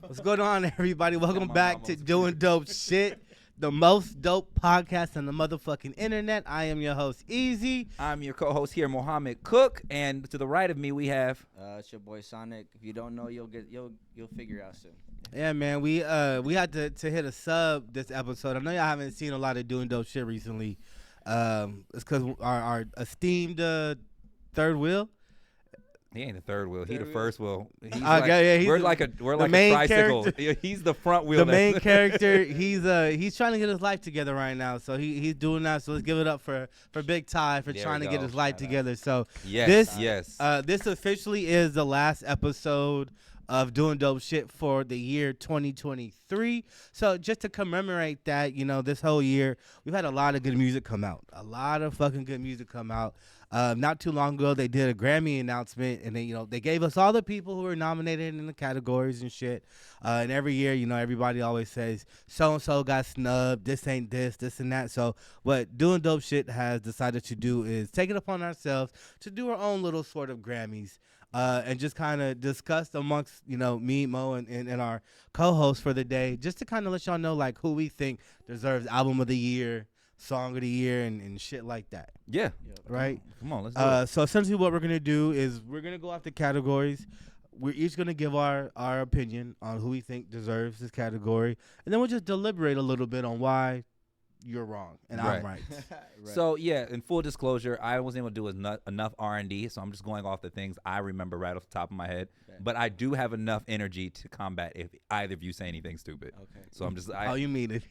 What's going on, everybody? Welcome back to Doing Dope Shit, the most dope podcast on the motherfucking internet. I am your host, Eazy. I'm your co-host here, Mohammed Cook, and to the right of me we have. It's your boy Sonic. If you don't know, you'll figure it out soon. Yeah, man, we had to hit a sub this episode. I know y'all haven't seen a lot of Doing Dope Shit recently. It's because our esteemed third wheel. He ain't the third wheel. He the first wheel. He's we're like a tricycle. He's the front wheel. The main character. He's trying to get his life together right now. So he's doing that. So let's give it up for Big Ty for trying to get his life together. So this officially is the last episode of Doing Dope Shit for the year 2023. So just to commemorate that, this whole year we've had a lot of good music come out. A lot of fucking good music come out. Not too long ago, they did a Grammy announcement, and they gave us all the people who were nominated in the categories and shit. And every year, everybody always says so-and-so got snubbed, this ain't this and that. So what Doing Dope Shit has decided to do is take it upon ourselves to do our own little sort of Grammys. And just kind of discuss amongst, me, Mo, and our co-host for the day, just to kind of let y'all know, like, who we think deserves Album of the Year, Song of the Year, and shit like that. Yeah. Right? Come on, let's do it. So essentially what we're going to do is we're going to go off the categories. We're each going to give our opinion on who we think deserves this category. And then we'll just deliberate a little bit on why you're wrong and I'm right. Right. So yeah, in full disclosure, I wasn't able to do enough R&D, so I'm just going off the things I remember right off the top of my head. Okay. But I do have enough energy to combat if either of you say anything stupid. Okay. So I'm just. You mean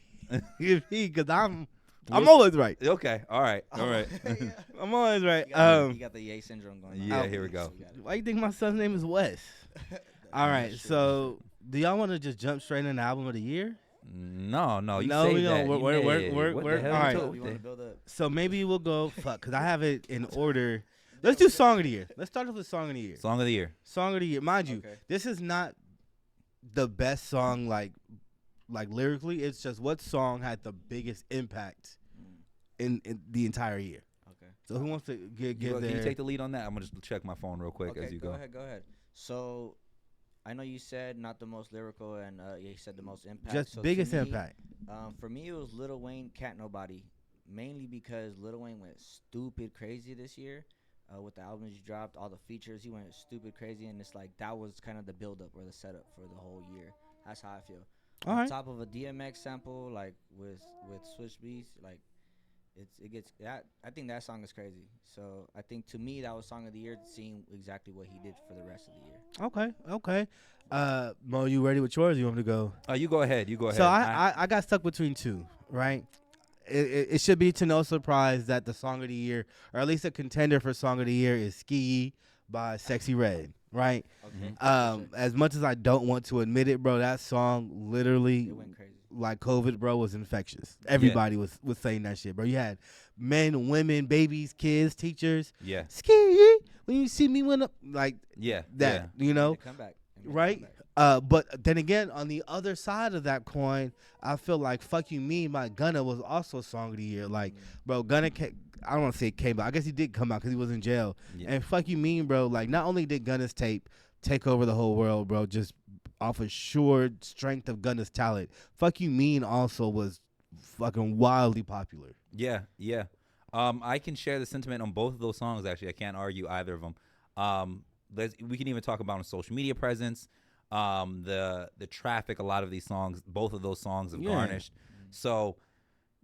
it? Because I'm always right. Okay. All right. I'm always right. You got the yay syndrome going on. Yeah. Here we go. Why you think my son's name is Wes? All right. So do y'all want to just jump straight into Album of the Year? No. We don't. We're all right. You want to build up? So maybe we'll go because I have it in order. Let's do Song of the Year. Let's start off with Song of the Year. Song of the Year. Song of the Year. Mind you, this is not the best song like lyrically. It's just what song had the biggest impact in the entire year. Okay. So who wants to give Can you take the lead on that? I'm gonna just check my phone real quick as you go. Go ahead. So I know you said not the most lyrical, and you said the most impact. Just biggest impact. For me, it was Lil Wayne, Cat Nobody, mainly because Lil Wayne went stupid crazy this year with the albums he dropped, all the features. He went stupid crazy, and it's like that was kind of the build-up or the setup for the whole year. That's how I feel. All on right. top of a DMX sample, like with Switch Beats, like it gets that. I think that song is crazy. So I think to me that was Song of the Year, seeing exactly what he did for the rest of the year. Okay. Mo, you ready with yours? Or you want me to go? You go ahead. So I got stuck between two, right? It should be to no surprise that the Song of the Year, or at least a contender for Song of the Year, is Ski by Sexy Red, right? Okay. As much as I don't want to admit it, bro, that song literally, it went crazy. Like COVID, bro, was infectious. Everybody was saying that shit, bro. You had men, women, babies, kids, teachers. Yeah. Ski, when you see me went up, like that, Comeback. Right? But then again, on the other side of that coin, I feel like Fuck You Mean by Gunna was also Song of the Year. Like, bro, Gunna I don't want to say it came out. I guess he did come out because he was in jail. Yeah. And Fuck You Mean, bro, like, not only did Gunna's tape take over the whole world, bro, just off of sure strength of Gunna's talent, Fuck You Mean also was fucking wildly popular. Yeah. I can share the sentiment on both of those songs, actually. I can't argue either of them. We can even talk about on social media presence, the traffic a lot of these songs, both of those songs have garnished. So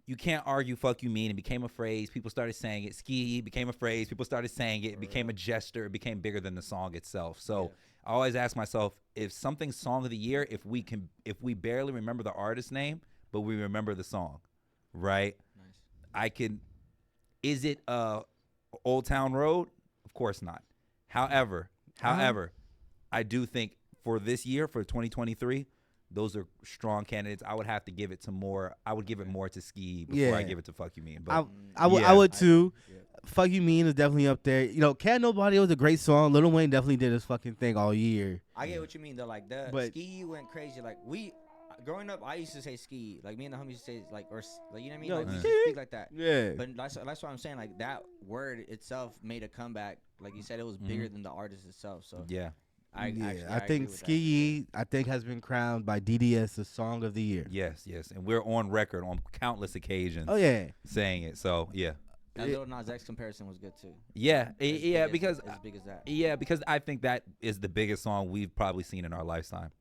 you can't argue Fuck You Mean. It became a phrase. People started saying it. Ski became a phrase. People started saying it. It became a gesture. It became bigger than the song itself. So I always ask myself, if something's Song of the Year, if we barely remember the artist name, but we remember the song, right? Nice. Is it Old Town Road? Of course not. However, I do think for this year, for 2023, those are strong candidates. I would have to give it to more. I would give it more to Ski before I give it to Fuck You Mean. But I would too. Fuck You Mean is definitely up there. Can't Nobody was a great song. Lil Wayne definitely did his fucking thing all year. I get what you mean though. Like Ski went crazy. Like growing up, I used to say ski. Like me and the homies used to say like you know what I mean? Like we used to speak like that. Yeah. But that's what I'm saying. Like that word itself made a comeback. Like you said, it was bigger than the artist itself. So yeah. I think Ski I think has been crowned by DDS the song of the year. Yes, and we're on record on countless occasions. Oh yeah, saying it. So yeah. That Lil Nas X comparison was good too. Yeah, because as big as that. Yeah, because I think that is the biggest song we've probably seen in our lifetime.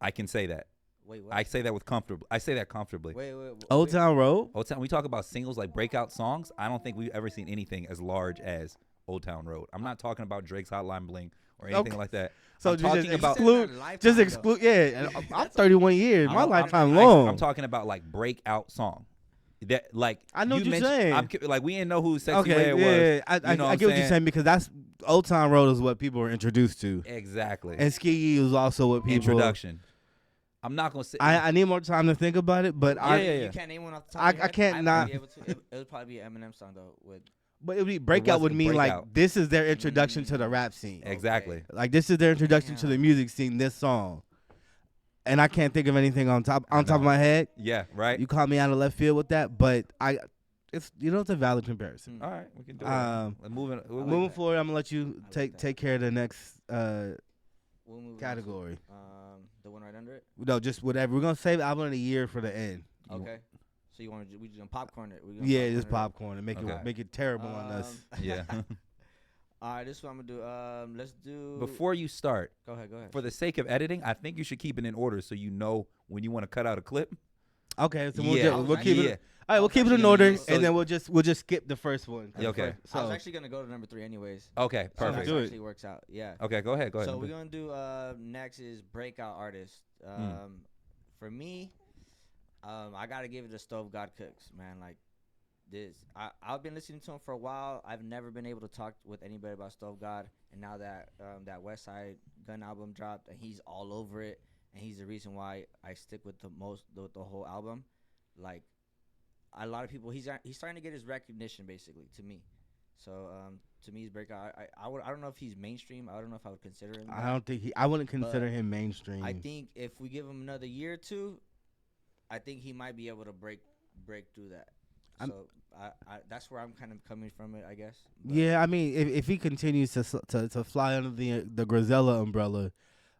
I can say that. Wait, what? I say that comfortably. Wait. Old Town Road. Old Town. We talk about singles like breakout songs. I don't think we've ever seen anything as large as Old Town Road. I'm not talking about Drake's Hotline Bling or anything like that. So I'm talking about exclude. Yeah, I'm 31 years. My lifetime long. I'm talking about like breakout song. That like I know what you're saying. Like we didn't know who Sexy Red was. I get what you're saying because that's Old Town Road is what people were introduced to. Exactly. And Ski was also what people introduction. I'm not gonna say. I need more time to think about it, but you can't name one off the top of your head? I can't not. It would probably be an Eminem song though. But it would be breakout would mean like this is their introduction to the rap scene. Exactly. Okay. Like this is their introduction to the music scene. This song. And I can't think of anything on top of my head. Yeah, right. You caught me out of left field with that, but it's a valid comparison. All right, we can do it. Moving forward, I'm gonna let you take care of the next category. The one right under it. No, just whatever. We're gonna save album of the year for the end. Okay. So you want we just gonna popcorn it? Just popcorn and make it terrible on us. Yeah. All right, this is what I'm gonna do. Let's do. Before you start, go ahead. For the sake of editing, I think you should keep it in order so you know when you want to cut out a clip. Okay, so we'll keep it. All right, we'll keep it in order, and then we'll just skip the first one. Okay. So I was actually gonna go to number 3 anyways. Okay, perfect. So that actually works out. Yeah. Okay, go ahead. So we're gonna do next is breakout artist. For me, I gotta give it to Stove God Cooks, man. Like this, I've been listening to him for a while. I've never been able to talk with anybody about Stove God, and now that that West Side Gun album dropped, and he's all over it, and he's the reason why I stick with the whole album. Like a lot of people, he's starting to get his recognition basically to me. So to me, he's breakout. I don't know if he's mainstream. I don't know if I would consider him. I wouldn't consider him mainstream. I think if we give him another year or two, I think he might be able to break through that. So that's where I'm kind of coming from it, I guess. But yeah, I mean, if he continues to fly under the Griselda umbrella,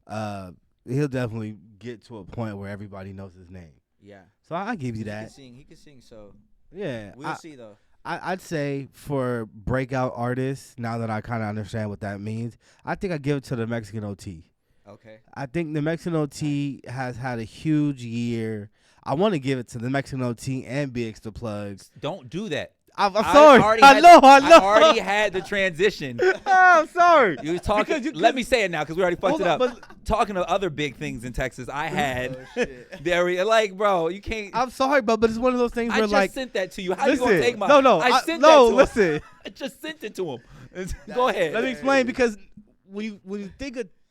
he'll definitely get to a point where everybody knows his name. Yeah. So I give you that. He can sing. So yeah, we'll see though. I'd say for breakout artists, now that I kind of understand what that means, I think I give it to the Mexican OT. Okay. I think the Mexican OT has had a huge year. I want to give it to the Mexican OT and BX the Plugs. Don't do that. I'm sorry. I know. I already had the transition. I'm sorry. You was talking. Let me say it now because we already fucked it up. Talking to other big things in Texas, I had bro, you can't. I'm sorry, but it's one of those things where I just sent that to you. How you gonna take my? No. I sent that to him. Listen. I just sent it to him. Go ahead. Let me explain because when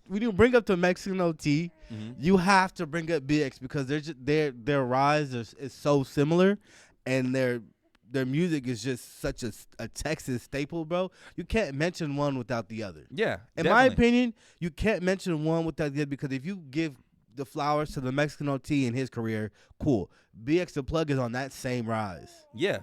you bring up the Mexican OT, you have to bring up BX because their rise is so similar, and their music is just such a Texas staple, bro. You can't mention one without the other. Yeah, in my opinion, you can't mention one without the other because if you give the flowers to the Mexican OT in his career, cool. BX the Plug is on that same rise. Yeah.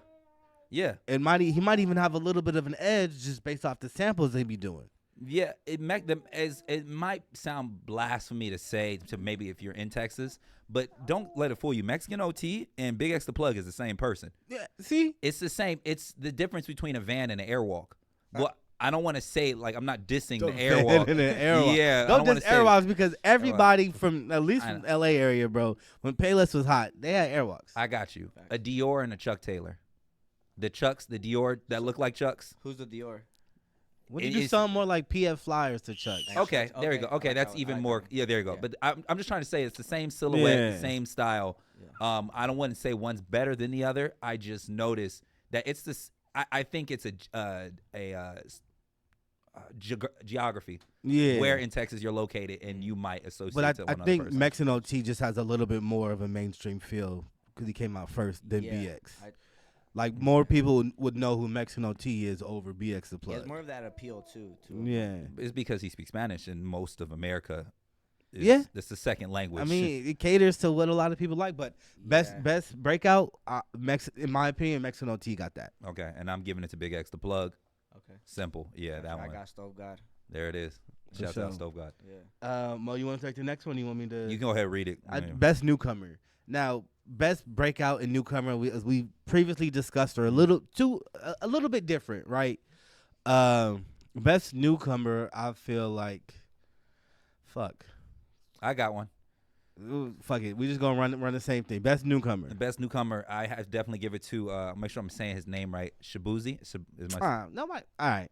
And he might even have a little bit of an edge just based off the samples they be doing. Yeah, it might sound blasphemy to say to maybe if you're in Texas, but don't let it fool you. Mexican OT and Big X the Plug is the same person. Yeah, see? It's the same. It's the difference between a van and an airwalk. Well, I don't want to say like I'm not dissing the airwalk. Yeah, don't diss airwalks because everybody from at least from LA area, bro. When Payless was hot, they had airwalks. I got you. A Dior and a Chuck Taylor. The Dior that look like Chucks. Who's the Dior? What did you sound more like PF Flyers to Chuck? Okay, there you go. Okay, that's even more. Yeah, there you go. Yeah. But I'm just trying to say it's the same silhouette, the same style. Yeah. I don't want to say one's better than the other. I just noticed that it's this. I think it's a geography. Yeah. Where in Texas you're located, and you might associate. But I think Mexican OT just has a little bit more of a mainstream feel because he came out first than BX. Like more people would know who Mexican OT is over BX the Plug. He has more of that appeal too. Yeah, it's because he speaks Spanish, and most of America. That's the second language. I mean, it caters to what a lot of people like. But best breakout, in my opinion, Mexican OT got that. Okay, and I'm giving it to Big X the Plug. Okay, simple. Yeah, that one. I got Stove God. There it is. Shout out Stove God. Yeah. Mo, you want to take the next one? You want me to? You can go ahead and read it. Best newcomer. Now, best breakout and newcomer. As we previously discussed, are a little bit different, right? Best newcomer. I feel like, fuck. I got one. Ooh, fuck it. We just gonna run the same thing. Best newcomer. The best newcomer. I have definitely give it to. Make sure I'm saying his name right. Shabuzi. All right.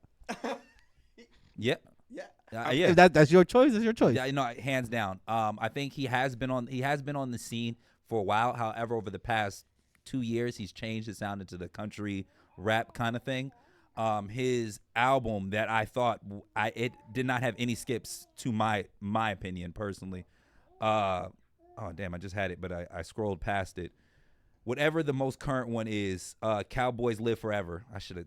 Yeah. Yeah. Yeah. If that's your choice. It's your choice. Yeah, hands down. I think he has been on the scene for a while. However, over the past 2 years, he's changed his sound into the country rap kind of thing. His album that I thought it did not have any skips to my opinion personally. Oh damn, I just had it, but I scrolled past it. Whatever the most current one is, Cowboys Live Forever. I should have.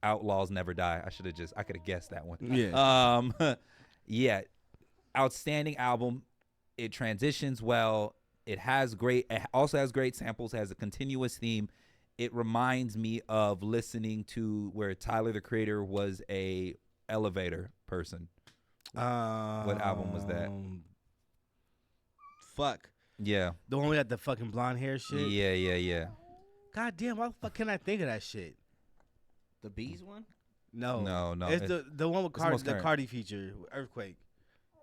Outlaws Never Die. I could have guessed that one. Yeah. Yeah. Outstanding album. It transitions well. It also has great samples, has a continuous theme. It reminds me of listening to where Tyler, the Creator, was a elevator person. What album was that? Fuck. Yeah. The one with that the fucking blonde hair shit? Yeah. God damn, why the fuck can I think of that shit? The Bees one? No. It's the one with the Cardi feature, Earthquake.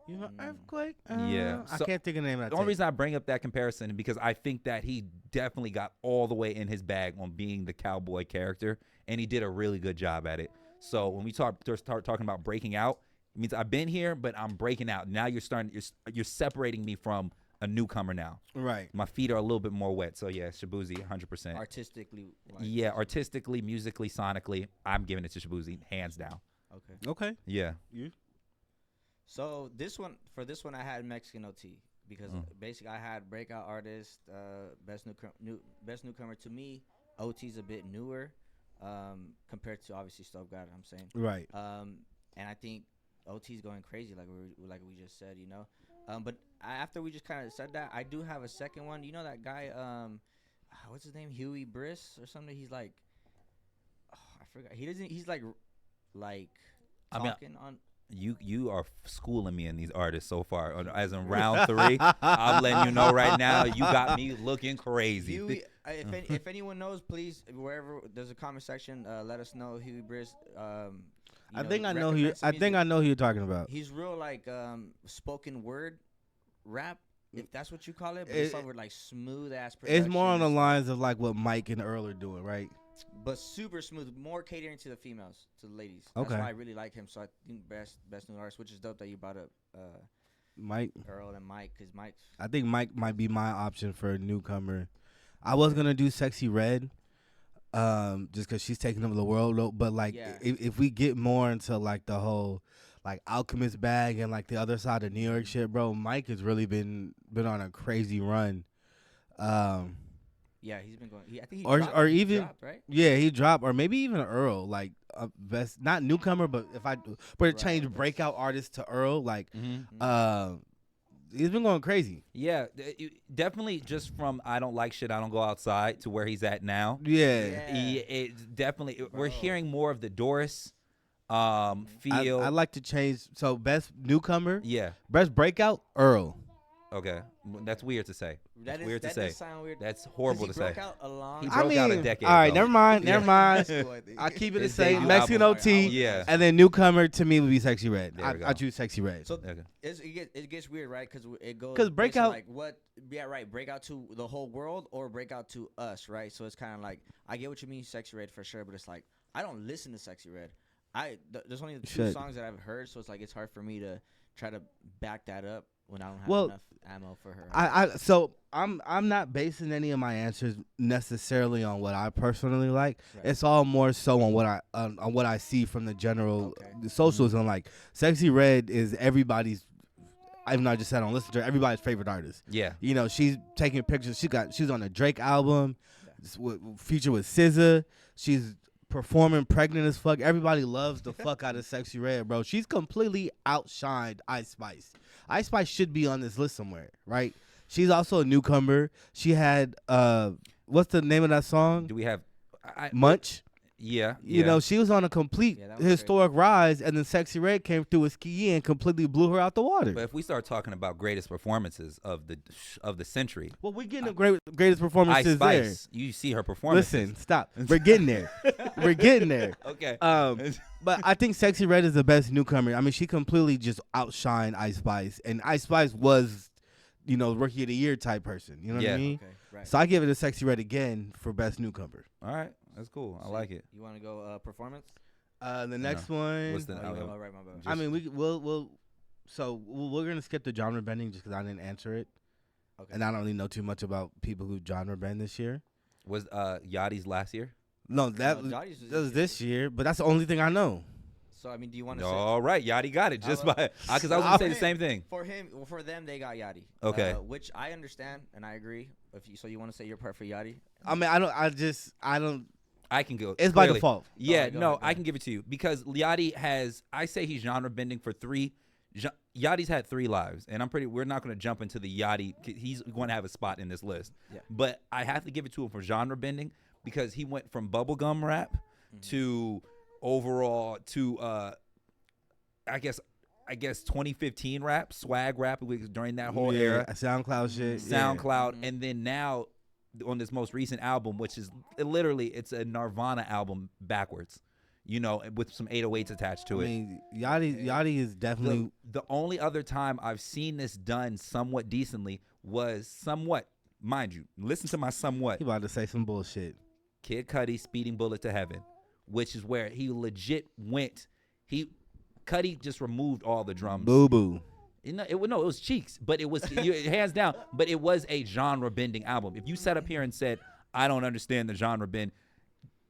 You know, Earthquake? Yeah. I can't think of the name of that. The only reason I bring up that comparison is because I think that he definitely got all the way in his bag on being the cowboy character, and he did a really good job at it. So when we start talking about breaking out, it means I've been here, but I'm breaking out. Now you're separating me from a newcomer now. Right. My feet are a little bit more wet. So yeah, Shabuzi, 100%. Artistically. Yeah, artistically, musically, sonically, I'm giving it to Shabuzi, hands down. Okay. Yeah. You? So this one, I had Mexican OT because basically I had breakout artist, best newcomer. To me, OT's a bit newer compared to obviously Stove God. I'm saying. Right. And I think OT's going crazy, like we just said, you know. But after we just kind of said that, I do have a second one. You know that guy, what's his name, Huey Briss or something? He's like, I forgot. He's like talking on. You are schooling me in these artists so far. As in round 3, I'm letting you know right now, you got me looking crazy. Huey, if anyone knows, please, wherever there's a comment section, let us know. Huey Briss. I think I know who you're talking about. He's real like spoken word rap, if that's what you call it. But it's over like smooth ass production. It's more on the lines of like what Mike and Earl are doing, right? But super smooth, more catering to the females, to the ladies. Okay. That's why I really like him. So I think best new artist, which is dope that you brought up Mike, Earl and Mike, because Mike. I think Mike might be my option for a newcomer. I was gonna do Sexy Red. Just because she's taking over the world, but like if we get more into like the whole like Alchemist bag and like the other side of New York shit, bro, Mike has really been on a crazy run. Yeah, he's been going. I think he dropped, right? Yeah, he dropped, or maybe even Earl, like best not newcomer, but if I were to change breakout artist to Earl, like he's been going crazy. Yeah, definitely just from I don't like shit, I don't go outside to where he's at now. Yeah. Definitely. We're hearing more of the Doris feel. I'd like to change. So best newcomer. Yeah. Best breakout, Earl. Okay, that's weird to say. That's weird to say. Does sound weird. That's horrible to say. He broke out a long. He broke out a decade all right, ago. never mind. I keep it the same. Mexican OT. Yeah. And then newcomer to me would be Sexy Red. I choose Sexy Red. So it gets weird, right? Because it goes. Because breakout. Like what? Yeah, right. Breakout to the whole world or breakout to us, right? So it's kind of like I get what you mean, Sexy Red for sure. But it's like I don't listen to Sexy Red. There's only 2 songs that I've heard, so it's like it's hard for me to try to back that up when I don't have enough ammo for her. So I'm not basing any of my answers necessarily on what I personally like. Right. It's all more so on what I see from the general socials and like Sexy Red is everybody's. Even though I just said I don't listen to her, everybody's favorite artist. Yeah, you know she's taking pictures. She's on a Drake album, feature with SZA. She's performing pregnant as fuck. Everybody loves the fuck out of Sexy Red, bro. She's completely outshined Ice Spice. Ice Spice should be on this list somewhere, right? She's also a newcomer. She had what's the name of that song? Do we have Munch? Yeah. You know, she was on a complete historic rise, and then Sexy Red came through with Ski and completely blew her out the water. But if we start talking about greatest performances of the century, well, we're getting the greatest performances there. You see her performances. Listen, stop. We're getting there. We're getting there. Okay. But I think Sexy Red is the best newcomer. I mean, she completely just outshined Ice Spice, and Ice Spice was, you know, Rookie of the Year type person. You know what I mean? Okay, right. So I give it a Sexy Red again for best newcomer. All right. That's cool. I like it. You want to go performance? The next one. What's the? Right, my bad. I mean, we'll. So we're gonna skip the genre bending just because I didn't answer it, and I don't really know too much about people who genre bend this year. Was Yachty's last year? No, that was this year, but that's the only thing I know. So I mean, do you want to? All right, Yachty got it because I was gonna say the same thing. For them, they got Yachty. Okay, which I understand and I agree. So you want to say your part for Yachty? I mean, I don't. I can go. It's clearly by default. Yeah, I can give it to you because Yachty has. I say he's genre bending for 3. Yachty's had 3 lives, and we're not going to jump into the Yachty. He's going to have a spot in this list. Yeah. But I have to give it to him for genre bending because he went from bubblegum rap to overall to I guess 2015 rap, swag rap during that whole era. SoundCloud shit. SoundCloud, and then now on this most recent album, which is literally it's a Nirvana album backwards, you know, with some 808s attached to it. I mean, Yachty is definitely the only other time I've seen this done somewhat decently was mind you, listen to my somewhat. He about to say some bullshit. Kid Cudi, Speeding Bullet to Heaven, which is where he legit went. Cudi just removed all the drums. Boo boo. It was Cheeks, but it was hands down. But it was a genre bending album. If you sat up here and said, "I don't understand the genre bend,"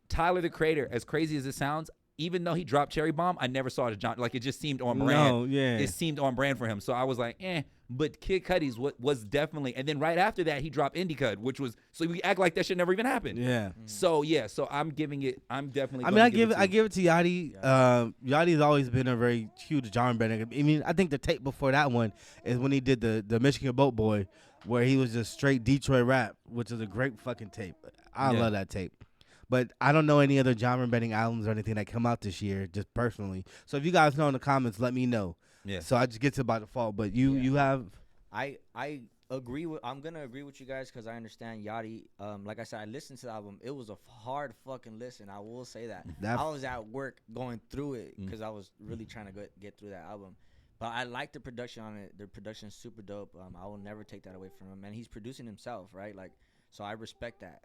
Tyler the Creator, as crazy as it sounds, even though he dropped Cherry Bomb, I never saw it. Like it just seemed on brand. No, yeah, it seemed on brand for him. So I was like, eh. But Kid Cudi's was definitely, and then right after that he dropped Indie Cud, which was so we act like that shit never even happened. Yeah. So I'm giving it. I'm definitely. I mean, I give it to Yachty. Yachty's always been a very huge genre bender. I mean, I think the tape before that one is when he did the Michigan Boat Boy, where he was just straight Detroit rap, which is a great fucking tape. I love that tape. But I don't know any other genre bending albums or anything that come out this year, just personally. So if you guys know in the comments, let me know. Yeah. So I just get to it by default. But you have. I agree with. I'm gonna agree with you guys because I understand Yachty. Like I said, I listened to the album. It was a hard fucking listen. I will say that. I was at work going through it because I was really trying to get through that album. But I like the production on it. The production's super dope. I will never take that away from him. And he's producing himself, right? Like, so I respect that.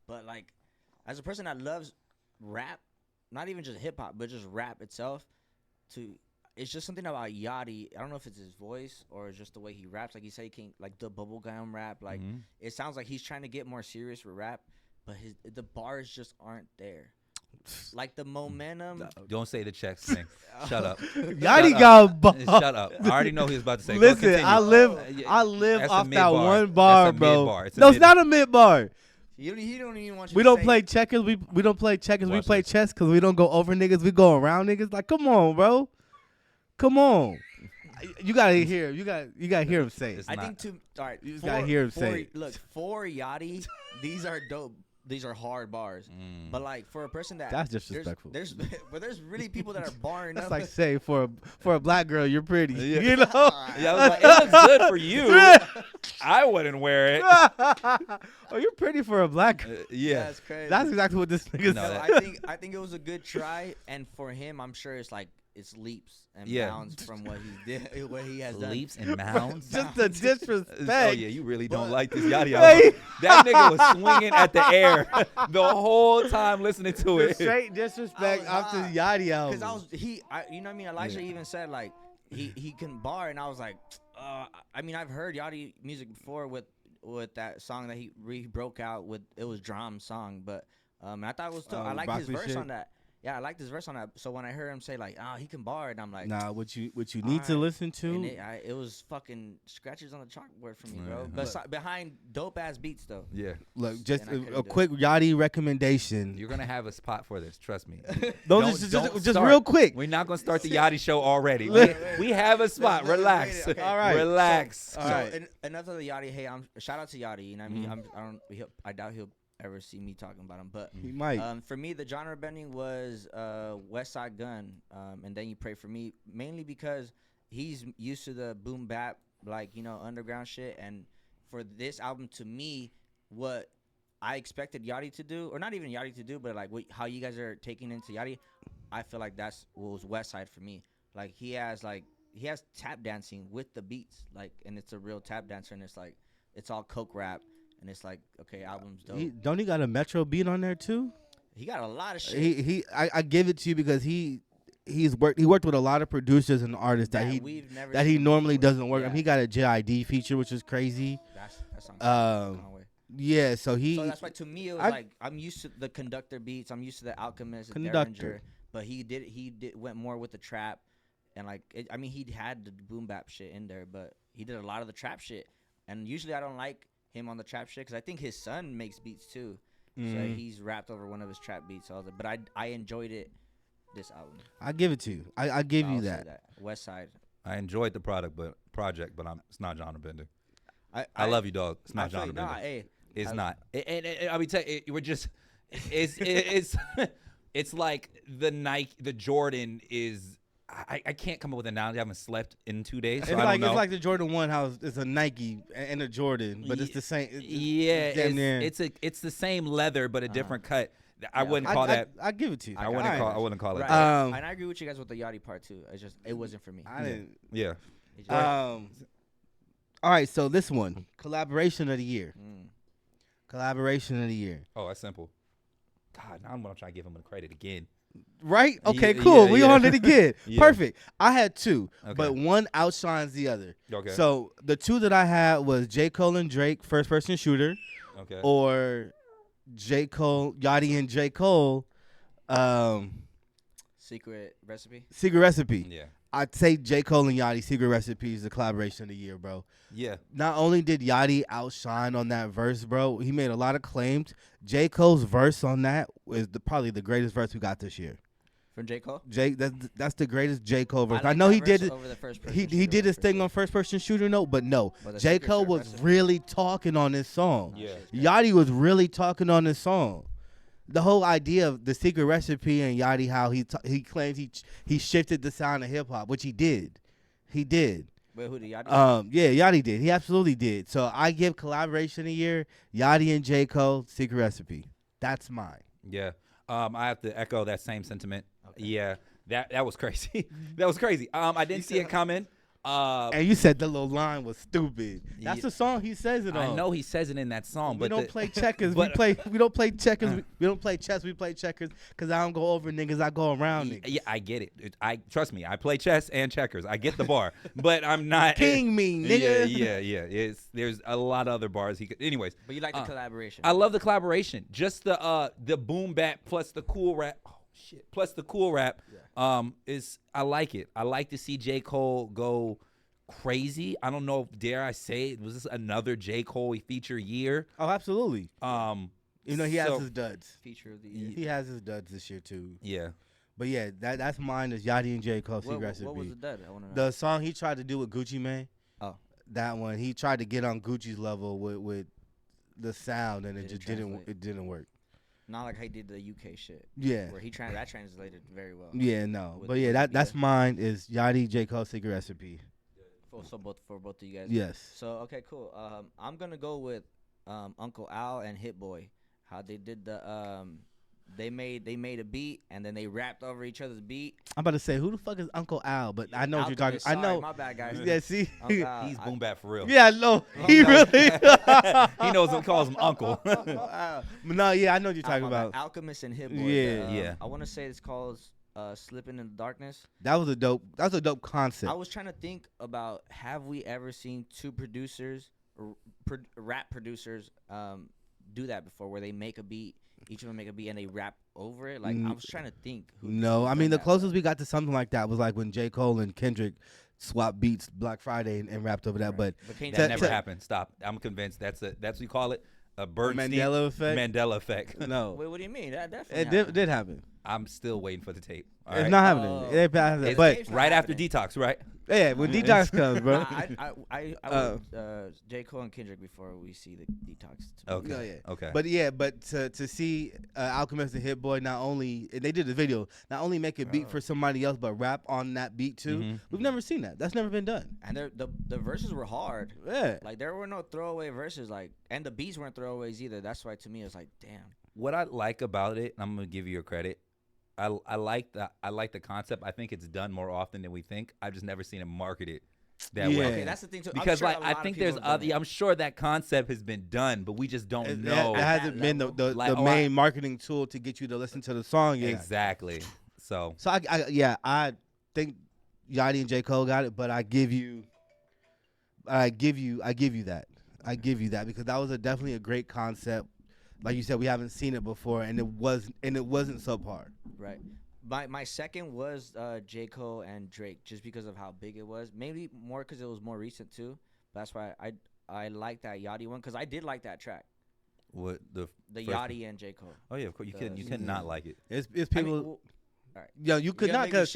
But like, as a person that loves rap, not even just hip hop, but just rap itself, it's just something about Yachty. I don't know if it's his voice or just the way he raps. Like he said, he can't, like the bubblegum rap. Like it sounds like he's trying to get more serious with rap, but the bars just aren't there. Like the momentum. Don't say the checks thing. Shut up. Yachty got bars. Shut up. I already know he was about to say. Listen, I live off that one bar, bro. No, it's not a mid bar. He don't even want you. We don't play checkers. We don't play checkers. We play chess because we don't go over niggas. We go around niggas. Like, come on, bro. Come on. You gotta hear. You gotta hear him say it. I think all right. You just gotta hear him say it. Look, for Yachty, these are dope. These are hard bars. But like for a person that's disrespectful. There's really people that are barring that's up. Like say for a black girl, you're pretty. Yeah. You know. Yeah, I was like, it looks good for you. I wouldn't wear it. Oh, you're pretty for a black girl. Yeah, that's crazy. That's exactly what this nigga said. I think it was a good try, and for him, I'm sure it's leaps and bounds from what he did, what he has done. Leaps and bounds. Just the disrespect. Oh yeah, you really don't like this Yachty album. That nigga was swinging at the air the whole time listening to it. Straight disrespect after the Yachty album. Because you know what I mean. Elisha even said like he can bar, and I was like, I mean I've heard Yachty music before with that song that he broke out with. It was Drum song, but I thought it was dope. I like his verse on that. Yeah, I like this verse on that. So when I heard him say like, he can bar, and I'm like, nah, what you need to listen to. And it was fucking scratches on the chalkboard for me, bro. But behind dope ass beats though. Yeah. Look, just a quick Yachty recommendation. You're gonna have a spot for this. Trust me. Just real quick. We're not gonna start the Yachty show already. We have a spot. Relax. Okay. All right. Relax. So enough of the Yachty. Hey, shout out to Yachty. You know what I mean? I doubt he'll ever see me talking about him. But he might. For me, the genre bending was West Side Gun, and Then You Pray for Me, mainly because he's used to the boom bap, like, underground shit. And for this album, to me, what I expected Yachty to do, or not even Yachty to do, but like how you guys are taking into Yachty, I feel like that's what was West Side for me. Like he has tap dancing with the beats, like, and it's a real tap dancer, and it's like it's all coke rap. And it's like, okay, album's dope. He got a Metro beat on there too? He got a lot of shit. I give it to you because he worked with a lot of producers and artists that he normally doesn't work. Yeah. I mean, he got a JID feature, which is crazy. That song. Yeah, so that's why to me it was like I'm used to the Conductor beats. I'm used to the Alchemist, Derringer, but he went more with the trap, and like he had the boom bap shit in there, but he did a lot of the trap shit. And usually I don't like him on the trap shit because I think his son makes beats too, so he's rapped over one of his trap beats. But I enjoyed it this album. I give it to you. I give you that. West Side. I enjoyed the project, but it's not genre bending. I love you, dog. It's not genre bending. It's not. And I mean, we're just. It's like the Jordan is. I can't come up with an analogy. I haven't slept in 2 days, so I don't know. It's like the Jordan 1, how it's a Nike and a Jordan, but it's the same. It's the same leather, but a different cut. I wouldn't call that. I give it to you. I wouldn't call it. Right. And I agree with you guys with the Yachty part too. It wasn't for me. I didn't. Yeah. All right, so this one, collaboration of the year. Collaboration of the year. Oh, that's simple. God, now I'm gonna try to give him the credit again. Right? Okay, cool. We on it again. Yeah. Perfect. I had two, Okay. but one outshines the other. Okay. So the two that I had was J. Cole and Drake, First Person Shooter, Okay. or J. Cole, Yachty and J. Cole, Secret Recipe. Secret Recipe. Yeah. I'd say J. Cole and Yachty, Secret Recipe is the collaboration of the year, bro. Yeah. Not only did Yachty outshine on that verse, bro, he made a lot of claims. J. Cole's verse on that is probably the greatest verse we got this year. From J. Cole? That's the greatest J. Cole verse. I know he did it. Over the first He did his thing on First Person Shooter note, but no. But J. Cole was really talking on this song. Yeah. Yachty was really talking on this song. The whole idea of the Secret Recipe and Yachty, how he claims he shifted the sound of hip hop, which he did. He did. Wait, who did Yachty? Yeah, Yachty did. He absolutely did. So I give collaboration of the year, Yachty and J. Cole, Secret Recipe. That's mine. Yeah. I have to echo that same sentiment. Okay. Yeah. That was crazy. That was crazy. I didn't see it coming. And you said the little line was stupid. That's the song he says it on. I know he says it in that song, we but don't play checkers. We don't play checkers. We don't play chess. We play checkers because I don't go over niggas. I go around niggas. Yeah, I get it. I trust me. I play chess and checkers. I get the bar, but I'm not king me, nigga. Yeah. There's a lot of other bars he could. Anyways, but you like the collaboration. I love the collaboration. Just the boom bap plus the cool rap. Oh shit. Plus the cool rap. Yeah. I like it. I like to see J. Cole go crazy. I don't know, dare I say it, was this another J. Cole feature year? Oh, absolutely. He has his duds. Feature of the year. He has his duds this year too. Yeah. But yeah, that's mine is Yachty and J. Cole, Secret Recipe. What was the dud? I want to know. The song he tried to do with Gucci Mane. Oh. That one. He tried to get on Gucci's level with the sound, and it just didn't work. Not like how he did the UK shit. Yeah. Where that translated very well. Yeah, no. But yeah, that's mine is Yachty, J. Cole, Secret Recipe. So for both of you guys. Yes. So okay, cool. I'm gonna go with Uncle Al and Hit Boy. How they did the they made a beat and then they rapped over each other's beat. I'm about to say who the fuck is Uncle Al, but I know what you're talking. I know. My bad, guys. Yeah, see, he's boom bap for real. Yeah, no, he really. He knows what calls him Uncle. No, yeah, I know what you're talking about. Alchemist and Hit Boy. Yeah. I want to say it's called Slipping in the Darkness. That was a dope concept. I was trying to think about, have we ever seen two producers, rap producers, do that before, where they make a beat, each of them make a beat and they rap over it? Like, I was trying to think. No, I mean the closest we got to something like that was like when J. Cole and Kendrick swapped beats Black Friday and rapped over that. Right. But that never happened. Stop. I'm convinced that's what you call it. A Bernstein Mandela effect. Mandela effect. No. Wait, what do you mean? That definitely did happen. I'm still waiting for the tape. It's not happening. It's right after Detox, right? Yeah, when Detox comes, bro. I would J. Cole and Kendrick before we see the Detox. Okay. Okay. But to see Alchemist and Hit Boy not only they did the video, not only make a beat for somebody else, but rap on that beat too. Mm-hmm. We've never seen that. That's never been done. And the verses were hard. Yeah. Like there were no throwaway verses. Like, and the beats weren't throwaways either. That's why to me it's like, damn. What I like about it, I'm gonna give you your credit. I like the concept. I think it's done more often than we think. I've just never seen it marketed that way. Okay, that's the thing too. Because sure I think there's other. I'm sure that concept has been done, but we just don't know. It hasn't been the main marketing tool to get you to listen to the song yet. Exactly. So I think Yachty and J. Cole got it, but I give you that because that was definitely a great concept. Like you said, we haven't seen it before, and it wasn't subpar. Right. My second was J. Cole and Drake, just because of how big it was. Maybe more because it was more recent too. That's why I like that Yachty one, because I did like that track. What the Yachty and J. Cole. Oh yeah, of course you could not like it. It's people. I mean, right. Yo, you could not because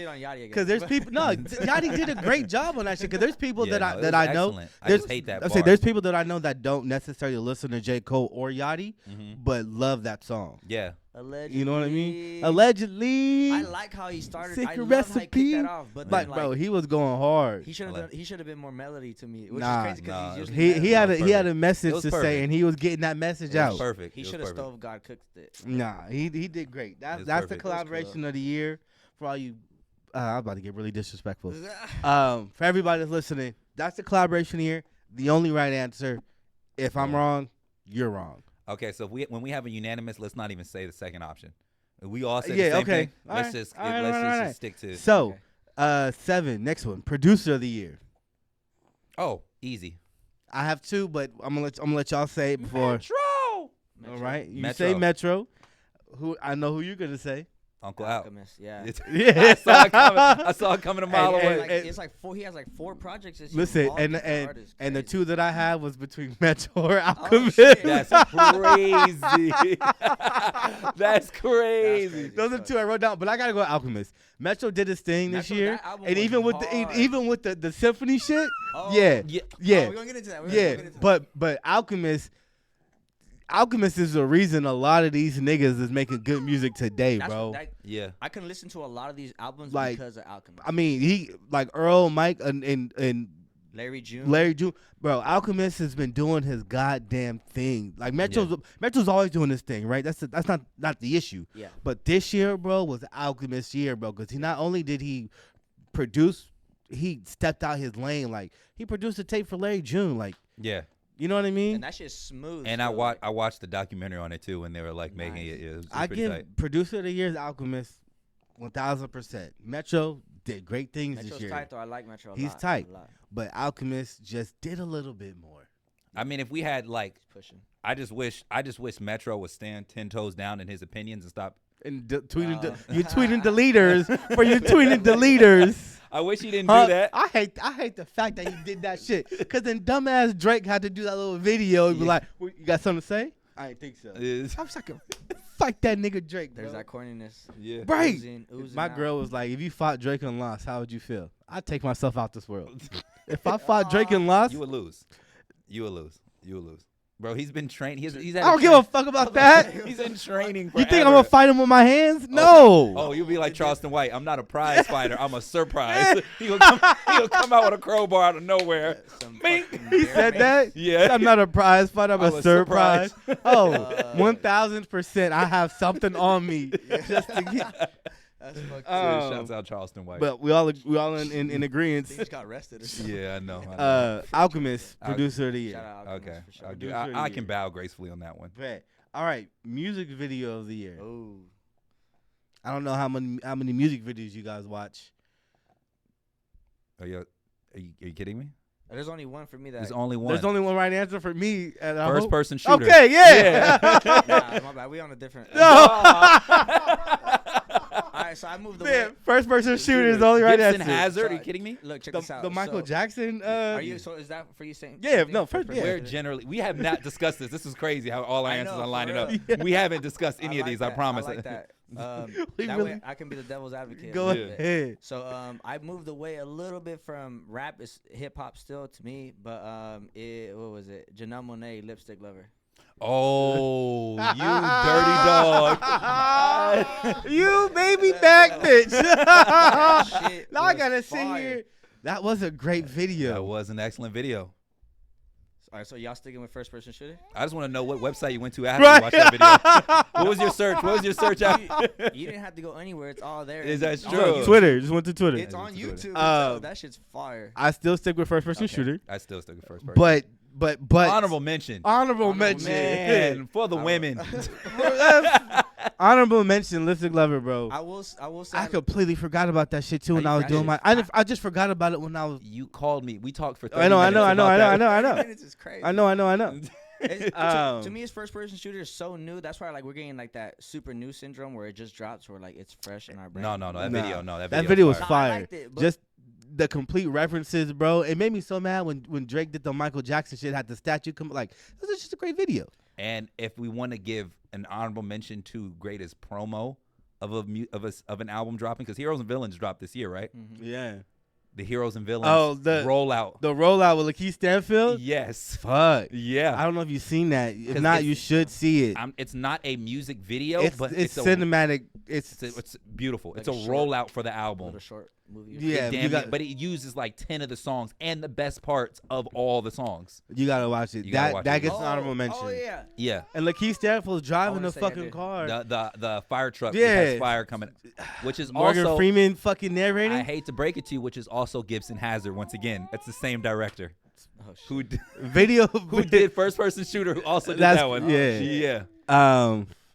there's people. No, Yachty did a great job on that shit. Because there's people that I know. I just hate that. There's people that I know that don't necessarily listen to J. Cole or Yachty, but love that song. Yeah. Allegedly. You know what I mean? Allegedly. I like how he started. Secret I love recipe. how he kicked that off. But then, bro, he was going hard. He should have been more melody to me. Which Nah, is crazy because he had a message to say, and he was getting that message out. Perfect. He should have stove God cooked it. Nah, he did great. That's the collaboration of the year for all you. I'm about to get really disrespectful. For everybody that's listening, that's the collaboration here. The only right answer. If I'm wrong, you're wrong. Okay, so when we have a unanimous, let's not even say the second option. We all say the same thing. Let's just stick to. So, 7. Next one, producer of the year. Oh, easy. I have 2, but I'm gonna let y'all say it before. Metro. All right, you say Metro. I know who you're gonna say. Uncle Alchemist, Al. Yeah. I saw it coming a mile away. It's like he has like 4 projects this year. Listen, and the 2 that I have was between Metro or Alchemist. Oh, that's crazy. That's crazy. Those are 2 I wrote down, but I gotta go Alchemist. Metro did his thing this year, and even with the symphony shit, yeah. We're gonna get into that. But Alchemist is the reason a lot of these niggas is making good music today, bro. I can listen to a lot of these albums because of Alchemist. I mean, he like Earl, Mike, and Larry June. Bro, Alchemist has been doing his goddamn thing. Like Metro's always doing this thing, right? That's not the issue. Yeah. But this year, bro, was Alchemist year, bro, because he not only did he produce, he stepped out his lane. Like he produced a tape for Larry June, like You know what I mean? And that shit's smooth. And I watched the documentary on it too when they were like making it. It was I give tight. producer of the year's Alchemist 1,000%. Metro did great things Metro's this year. Tight though. I like Metro. He's tight, but Alchemist just did a little bit more. I mean, if we had like pushing, I just wish Metro would stand 10 toes down in his opinions and stop. And tweeting, you tweeting the leaders for you tweeting the leaders. I wish he didn't do that. I hate the fact that he did that shit. Cause then dumbass Drake had to do that little video and be like, well, "You got something to say?" I didn't think so. I was like, "Fuck that nigga Drake." Bro. There's that corniness. Yeah. Right. Oozing my girl was like, "If you fought Drake and lost, how would you feel?" I'd take myself out this world. If I fought Drake and lost, you would lose. You would lose. Bro, he's been trained. He's I don't give a fuck about that. He's in training forever. You think I'm going to fight him with my hands? No. Oh, you'll be like Charleston White. I'm not a prize fighter. I'm a surprise. He'll come out with a crowbar out of nowhere. He said that? Yeah. I'm not a prize fighter. I'm a surprise. Oh, 1,000%. I have something on me. Just to get... That's fucked shouts out Charleston White. But we all in agreement. He just got arrested or something. Yeah, I know. Alchemist, producer of the year. Shout out Okay. Sure. I can bow gracefully on that one. Right. All right. Music video of the year. Ooh. I don't know how many music videos you guys watch. Are you kidding me? There's only one for me. There's only one. There's only one right answer for me. First person shooter. Okay, yeah. Nah, my bad. We on a different. No. All right, so I moved away. First person shooter is the only right answer. Gibson Hazard? Are you kidding me? Look, check this out. The Michael Jackson. Are you? So is that for you saying? Yeah. No. First. Yeah. We have not discussed this. This is crazy how all our answers are lining up. Yeah. We haven't discussed any of these. I promise. I like that. Way I can be the devil's advocate. Go ahead. So I moved away a little bit from rap. It's hip hop still to me, but what was it? Janelle Monáe, Lipstick Lover. Oh, you dirty dog. You baby back bitch. Now I gotta sit here. That was a great video. That was an excellent video. All right, so y'all sticking with first person shooter? I just want to know what website you went to after you watched that video. What was your search? What was your search after? You didn't have to go anywhere. It's all there. Is that true? Twitter. Just went to Twitter. It's on YouTube. That shit's fire. I still stick with first person shooter. I still stick with first person. But honorable mention. Honorable mention. Man, for the women. Honorable mention, Lipstick Lover, bro. I will say I completely forgot about that shit too when I was doing my. I just forgot about it when I was. You called me. We talked for 30 I know. I know. Minutes is crazy. I know. To me, it's first person shooter is so new. That's why we're getting like that super new syndrome where it just drops, where like it's fresh in our brain. No. That video was fire. I liked it, just the complete references, bro. It made me so mad when Drake did the Michael Jackson shit. Had the statue come like this is just a great video. And if we want to give an honorable mention to greatest promo of an album dropping, because Heroes and Villains dropped this year, right? Mm-hmm. Yeah. The Heroes and Villains rollout. The rollout with Lakeith Stanfield? Yes. Fuck. Yeah. I don't know if you've seen that. If not, you should see it. It's not a music video, but it's cinematic. It's beautiful. Like it's a rollout for the album. A short movie. Yeah. But it uses like 10 of the songs and the best parts of all the songs. You got to watch it. That gets an honorable mention. Oh, yeah. Yeah. And Lakeith Stanfield's driving the fucking car. The fire truck has fire coming, which is Morgan also Freeman fucking narrating. I hate to break it to you, which is also Gibson Hazard once again. It's the same director. Who did first person shooter, who also did that one. Yeah.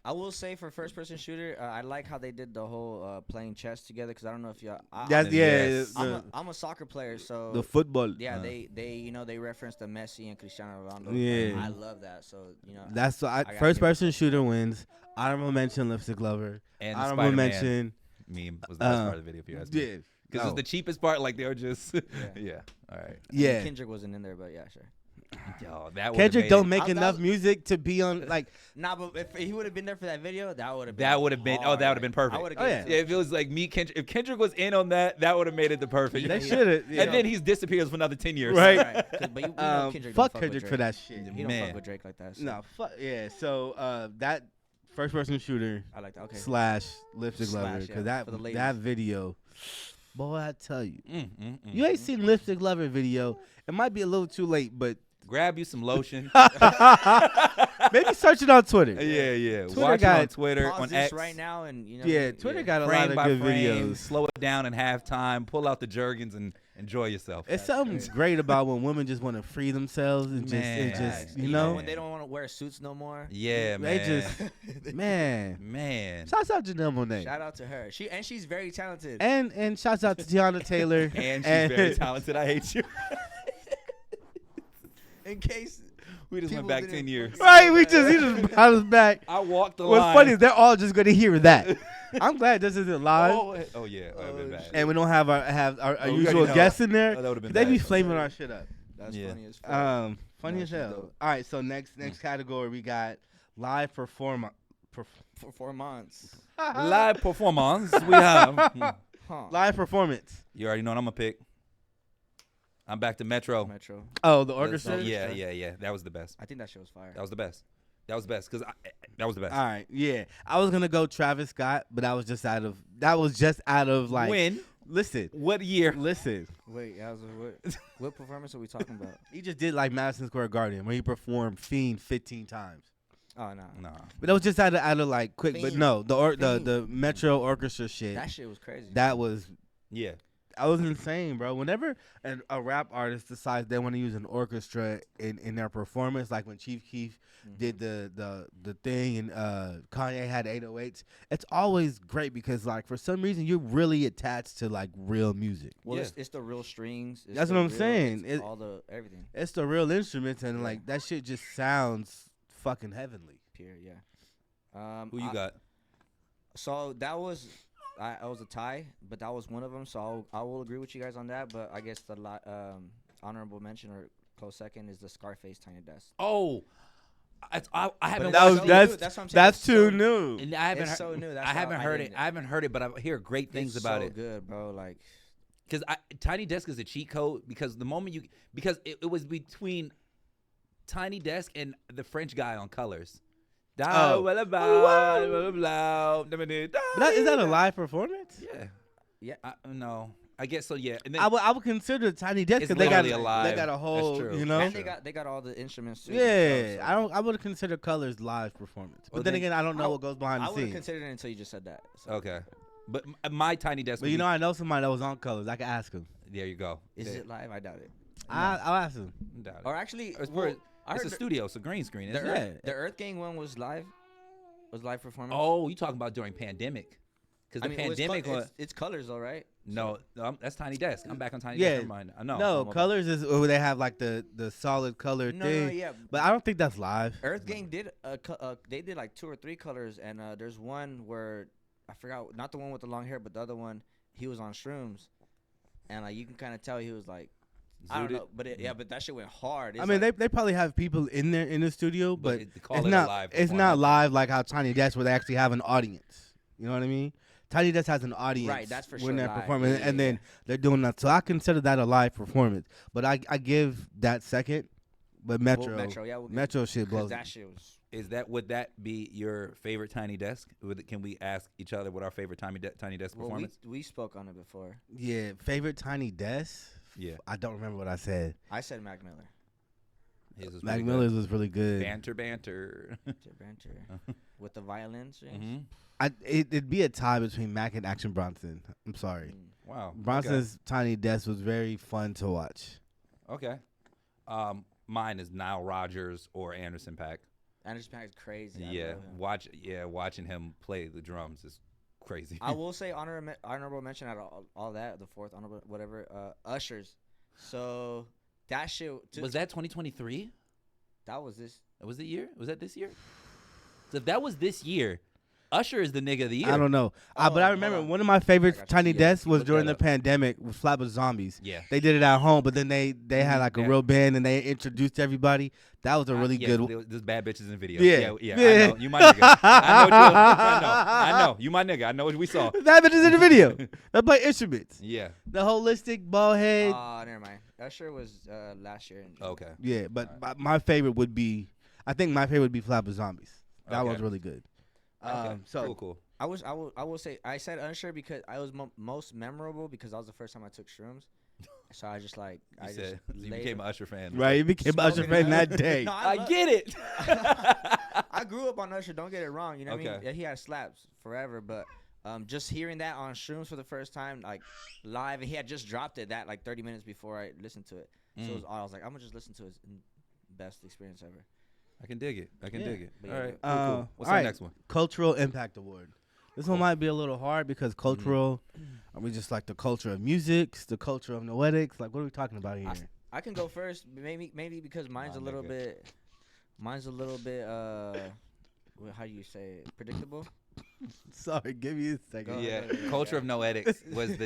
I will say for first person shooter, I like how they did the whole playing chess together, because I don't know if y'all. I'm a soccer player, so the football. Yeah, they referenced the Messi and Cristiano Ronaldo. Yeah, I love that. So that's first person shooter wins. Honorable mention, Lipstick Lover. And honorable mention, meme was the best part of the video. If you ask me. Because it's the cheapest part. Like they were just. Yeah. All right. Yeah. Kendrick wasn't in there, but yeah, sure. Yo, that Kendrick don't make enough music to be on like. Nah, but if he would have been there for that video, that would have been. That would have been. Oh, that would have been perfect. Yeah. If it was like me, Kendrick. If Kendrick was in on that, that would have made it the perfect. They should have. Yeah. And then he disappears for another 10 years. Right. But you know Kendrick fuck Kendrick for that shit. He don't fuck with Drake like that. So. No, fuck yeah. So that first person shooter. I like that. Okay. / Lipstick Lover, because that video. Boy, I tell you, you ain't seen Lipstick Lover video. It might be a little too late, but grab you some lotion. Maybe search it on Twitter. Yeah. Twitter Watch it on Twitter, on X right now, and Twitter got a frame lot of by good frame, videos. Slow it down in halftime. Pull out the Jergens and enjoy yourself. It's something great about when women just want to free themselves and just you know when they don't want to wear suits no more. Yeah, they man. just man. Shouts out to Janelle Monáe. Shout out to her. She's very talented. And shouts out to Tiana Taylor. And she's very talented. I hate you. In case we just went back 10 years. Right, he just brought us back. I walked the line. What's funny is they're all just going to hear that. I'm glad this isn't live. Oh yeah, that would have been bad. And we don't have our usual guests in there. That would have been they bad. be flaming our shit up. That's funny as fuck. Funny as hell. All right, so next category we got live performance. Live performance. We have live performance. You already know what I'm gonna pick. I'm back to Metro. Oh, the orchestra? Yeah. That was the best. I think that shit was fire. That was the best. Because that was the best. All right, yeah. I was gonna go Travis Scott, but that was just out of like. When? Listen. What year? Listen. Wait, what performance are we talking about? He just did like Madison Square Garden where he performed Fiend 15 times. Oh no. But that was just out of like quick. Fiend. But no, the Metro Orchestra shit. That shit was crazy. That was. Yeah. That was insane, bro. Whenever a rap artist decides they want to use an orchestra in their performance, like when Chief Keef did the thing and Kanye had 808s, it's always great because like for some reason you're really attached to like real music. Well, it's the real strings. That's what I'm saying. It's all the everything. It's the real instruments and like that shit just sounds fucking heavenly. Pure, yeah. Who you got? So that was. I was a tie, but that was one of them. So I will agree with you guys on that. But I guess the honorable mention or close second is the Scarface Tiny Desk. Oh, I haven't. That's too new. And I haven't. It's so new. That's I haven't why heard it. I haven't heard it, but I hear great things about it. It's so good, bro. Like, because Tiny Desk is a cheat code. Because the moment it was between Tiny Desk and the French guy on Colors. Is that a live performance? Yeah. No. I guess so. Yeah. And then I would consider Tiny Desk because they got a whole, you know. And they got all the instruments too. Yeah, I would consider Colors live performance. But then again, I don't know what goes behind the scenes. I would consider it until you just said that. So. Okay. But my Tiny Desk. But you know, I know somebody that was on Colors. I can ask him. There you go. Is it live? I doubt it. I'll ask him. Doubt it. Or actually, it's a studio, so green screen. Isn't it? The Earth Gang one was live. Was live performance. Oh, you talking about during pandemic? Because the pandemic it's Colors though, right? No, that's Tiny Desk. I'm back on Tiny Desk. Desk. Never mind. I know. No, Colors is where they have like the solid color thing. No, yeah. But I don't think that's live. Earth Gang did they did like 2 or 3 colors, and there's one where I forgot, not the one with the long hair, but the other one, he was on shrooms, and like you can kind of tell he was like, I don't know, but but that shit went hard. I mean, they probably have people in there in the studio, but it's not live like how Tiny Desk where they actually have an audience. You know what I mean? Tiny Desk has an audience, right? That's for sure. When they're performing, and then they're doing that. So I consider that a live performance. But I give that second. But Metro shit blows. That shit was. Would that be your favorite Tiny Desk? Can we ask each other what our favorite Tiny Desk performance? We spoke on it before. Yeah, favorite Tiny Desk. Yeah, I don't remember what I said. I said Mac Miller. Mac Miller's was really good. Banter. With the violin strings. Mm-hmm. It'd be a tie between Mac and Action Bronson. I'm sorry. Wow. Bronson's Tiny Desk was very fun to watch. Okay. Mine is Nile Rodgers or Anderson .Paak. Anderson .Paak is crazy. Yeah, watching him play the drums is crazy. I will say honorable mention out of all that, the fourth honorable whatever, Ushers. So that shit was that 2023? That was this. Was it year? Was that this year? So if that was this year, Usher is the nigga of the year. I don't know. But I remember one of my favorite Tiny Desks was during the pandemic with Flatbush Zombies. Yeah. They did it at home, but then they had like a real band and they introduced everybody. That was a really good one. There's bad bitches in video. Yeah. I know. You my nigga. I know. You my nigga. I know what we saw. Bad bitches in the video. They play instruments. Yeah. The holistic bald head. Oh, never mind. Usher was last year. Okay. Yeah, but my favorite would be, Flatbush Zombies. That was really good. Okay. Cool. I will say I said Usher because I was most memorable because that was the first time I took shrooms. So I just you became an Usher fan. Right, you became an Usher fan that day. No, I get it. I grew up on Usher. Don't get it wrong. You know what I mean? Yeah, he had slaps forever, but just hearing that on shrooms for the first time, like live, and he had just dropped it that like 30 minutes before I listened to it. So I was like, I'm gonna just listen to his best experience ever. I can dig it. But all right. Cool. What's the next one? Cultural Impact Award. This one might be a little hard because cultural, are we just like the culture of music, the culture of noetics? Like, what are we talking about here? I can go first, maybe because mine's a little bit, how do you say it? Predictable? Sorry, give me a second. Yeah, culture of noetics was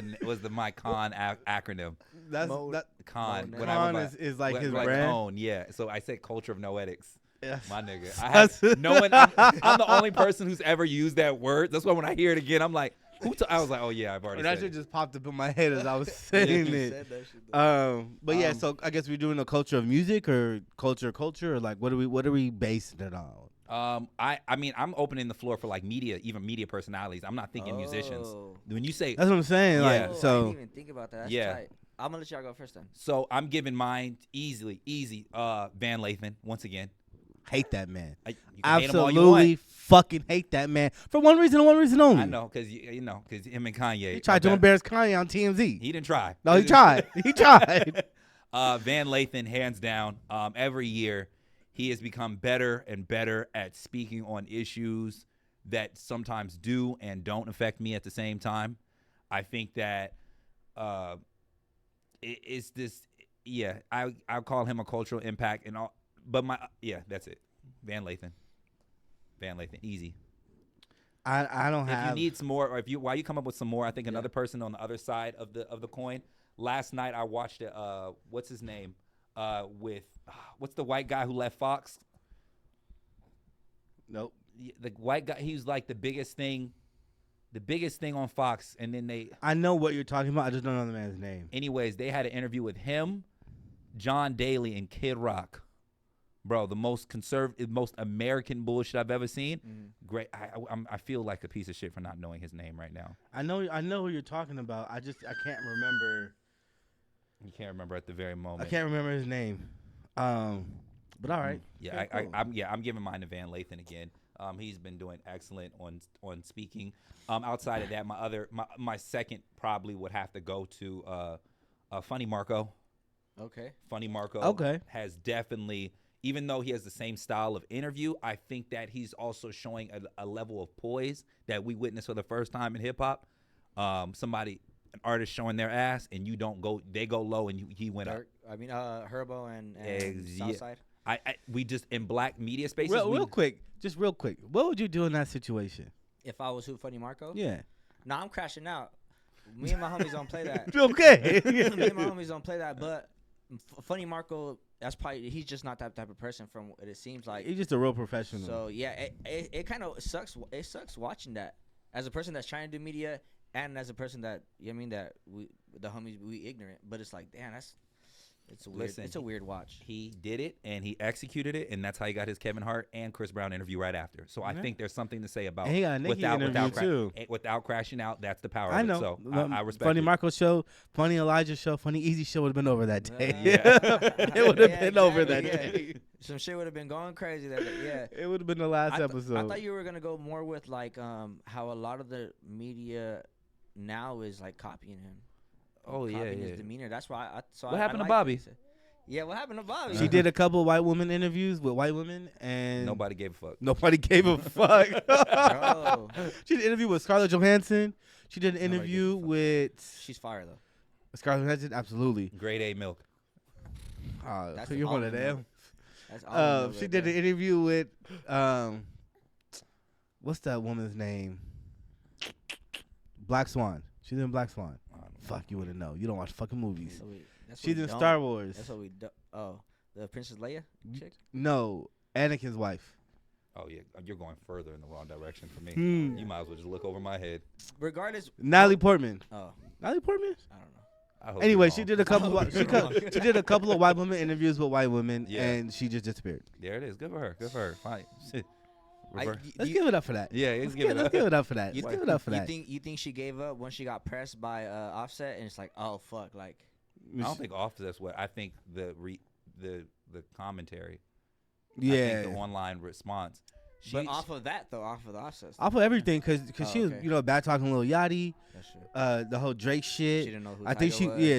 the my con acronym. That's con. Con is like his brand. Cone, yeah. So I said culture of noetics. Yes. My nigga. I'm the only person who's ever used that word. That's why when I hear it again, I'm like, I was like, oh yeah, I've already said it. That shit just popped up in my head as I was saying it. But yeah, so I guess we're doing a culture of music or culture, or like what are we basing it on? I mean, I'm opening the floor for like media, even media personalities. I'm not thinking musicians. When you say that's what I'm saying. Yeah. Like, so I didn't even think about that. That's tight. I'm gonna let y'all go first then. So I'm giving mine easy. Van Lathan once again. Hate that man. Absolutely fucking hate that man for one reason and one reason only. I know, because because him and Kanye. He tried to embarrass Kanye on TMZ. He didn't try. No, he tried. He tried. Van Lathan, hands down. Every year, he has become better and better at speaking on issues that sometimes do and don't affect me at the same time. I think that it's this. Yeah, I'll call him a cultural impact and all. But that's it. Van Lathan, easy. I don't have. If you need some more, or while you come up with some more, I think another person on the other side of the coin. Last night I watched it. What's his name? What's the white guy who left Fox? Nope. The white guy. He's like the biggest thing on Fox. And then I know what you're talking about. I just don't know the man's name. Anyways, they had an interview with him, John Daly, and Kid Rock. Bro, the most conservative, most American bullshit I've ever seen. Great. I feel like a piece of shit for not knowing his name right now. I know who you're talking about. I can't remember. You can't remember at the very moment. I can't remember his name. But all right. Yeah, okay, cool. I'm giving mine to Van Lathan again. He's been doing excellent on speaking. Outside of that, my second probably would have to go to Funny Marco. Okay. Funny Marco has definitely, even though he has the same style of interview, I think that he's also showing a level of poise that we witnessed for the first time in hip hop. An artist showing their ass, and they go low, and he went up. I mean, Herbo and Southside. We just in black media spaces. Real quick, what would you do in that situation? If I was who, Funny Marco? Yeah. Nah, I'm crashing out. Me and my homies don't play that. Okay. Me and my homies don't play that, but Funny Marco, he's just not that type of person from what it seems like. He's just a real professional. So yeah, it kind of sucks. It sucks watching that as a person that's trying to do media, and as a person that the homies we ignorant, but it's like, damn, it's a weird watch. He did it and he executed it, and that's how he got his Kevin Hart and Chris Brown interview right after. So I think there's something to say about without crashing out. That's the power. I of know. It. So I respect Funny it. Marco show, Funny Elijah show, Funny Easy show would have been over that day. It would have been over that day. Some shit would have been going crazy that day. Yeah. It would have been the last episode. I thought you were gonna go more with like how a lot of the media now is like copying him. Copying his demeanor. That's why. What happened to Bobby? Yeah, what happened to Bobby? She did a couple of white woman interviews with white women, and nobody gave a fuck. Nobody gave a fuck. She did an interview with Scarlett Johansson. She did an interview with. She's fire though. Scarlett Johansson, absolutely. Grade A milk. So you're one of them. She did an an interview with what's that woman's name? Black Swan. She's in Black Swan. Fuck, you wouldn't know. You don't watch fucking movies. She's in Star Wars. That's what we do. Oh, the Princess Leia chick? No, Anakin's wife. Oh, yeah. You're going further in the wrong direction for me. You might as well just look over my head. Regardless. Natalie Portman. Oh. Natalie Portman? I don't know. Anyway, she did a couple. She did a couple of white women interviews with white women, and she just disappeared. There it is. Good for her. Fine. Let's give it up for that. Yeah, let's give it up for that. Let's give it up for that. You think she gave up when she got pressed by Offset, and it's like, oh fuck, like. I don't think Offset's what. I think the commentary. Yeah. I think the online response. But off of that though, off of the Offset. Off of everything, because she was bad talking Lil Yachty. That's true. The whole Drake shit. She didn't know who I think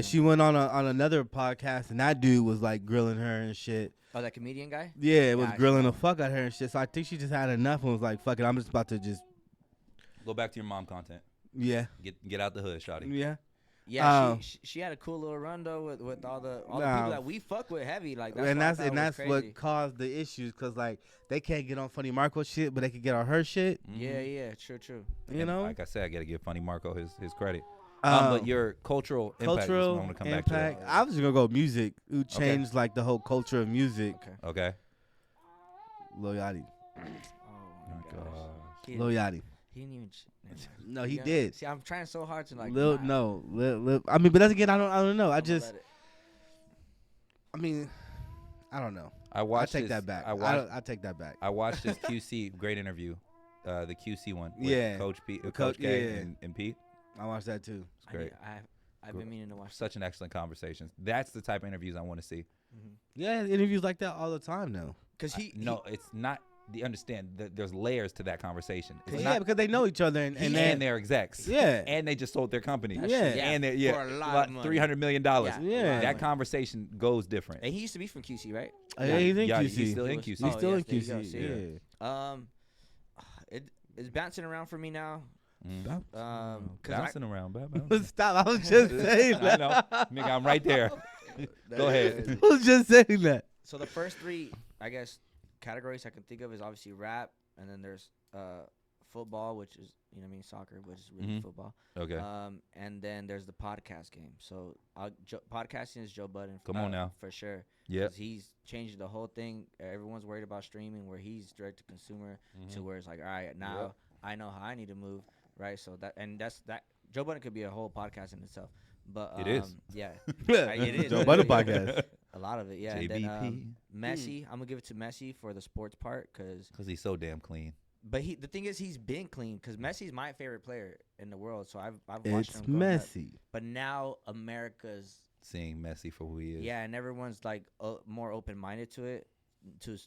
she went on another podcast, and that dude was like grilling her and shit. Oh, that comedian guy? Yeah, it was grilling the fuck out of her and shit. So I think she just had enough and was like, fuck it, I'm just about to just go back to your mom content. Yeah. Get out the hood, shawty. Yeah. Yeah, she had a cool little run though with all the people that we fuck with heavy, like that's what caused the issues, cause like they can't get on Funny Marco shit, but they can get on her shit. Yeah, true. You know, like I said, I gotta give Funny Marco his credit. But your cultural impact. I want to come back to that. I was just gonna go music. Who changed like the whole culture of music? Okay. Lil Yachty. Oh my gosh. Lil Yachty. He didn't even. No, he did. See, I'm trying so hard to like. Lil, I mean, but that's again, I don't know. I don't know. I take that back. I take that back. I watched his QC great interview, the QC one. With Coach K and Pete. I watched that too. It's great. I've been meaning to watch. Such an excellent conversation. That's the type of interviews I want to see. Mm-hmm. Yeah, interviews like that all the time though. Because it's not. Do you understand? There's layers to that conversation. Because they know each other and they're execs. Yeah, and they just sold their company. And they're for a lot of money. $300 million. Yeah, that conversation goes different. And he used to be from QC, right? He's in QC. He's still in QC. He's still in QC. Yeah. It's bouncing around for me now. Bouncing around. Stop! I was just saying that. I know, nigga, I'm right there. Go ahead. I was just saying that. So the first three, I guess, categories I can think of is obviously rap, and then there's football, which is soccer, which is really football. Okay. And then there's the podcast game. So podcasting is Joe Budden. Come on now, for sure. Yeah. He's changed the whole thing. Everyone's worried about streaming, where he's direct to consumer, to where it's like, all right, now I know how I need to move, right? So that's Joe Budden could be a whole podcast in itself. But it is. Yeah, it is. Joe Budden podcast. A lot of it, yeah. JBP. And then, Messi, I'm gonna give it to Messi for the sports part, cause he's so damn clean. But the thing is, he's been clean, cause Messi's my favorite player in the world. So I've watched It's him. Messi. But now America's Seeing Messi for who he is. Yeah, and everyone's like more open minded to it, to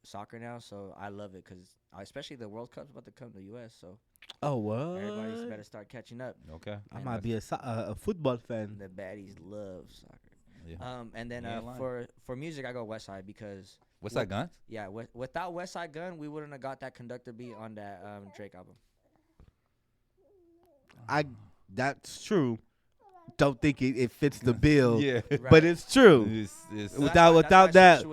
soccer now. So I love it, cause especially the World Cup's about to come to the U.S. So what? everybody's better start catching up. Okay. I might be a football fan. The baddies love soccer. Yeah. And then for music, I go West Side, because West Side Gun? Yeah, without West Side Gun, we wouldn't have got that conductor beat on that Drake album. That's true. Don't think it fits the bill. Yeah. Right. But it's true. It's without that,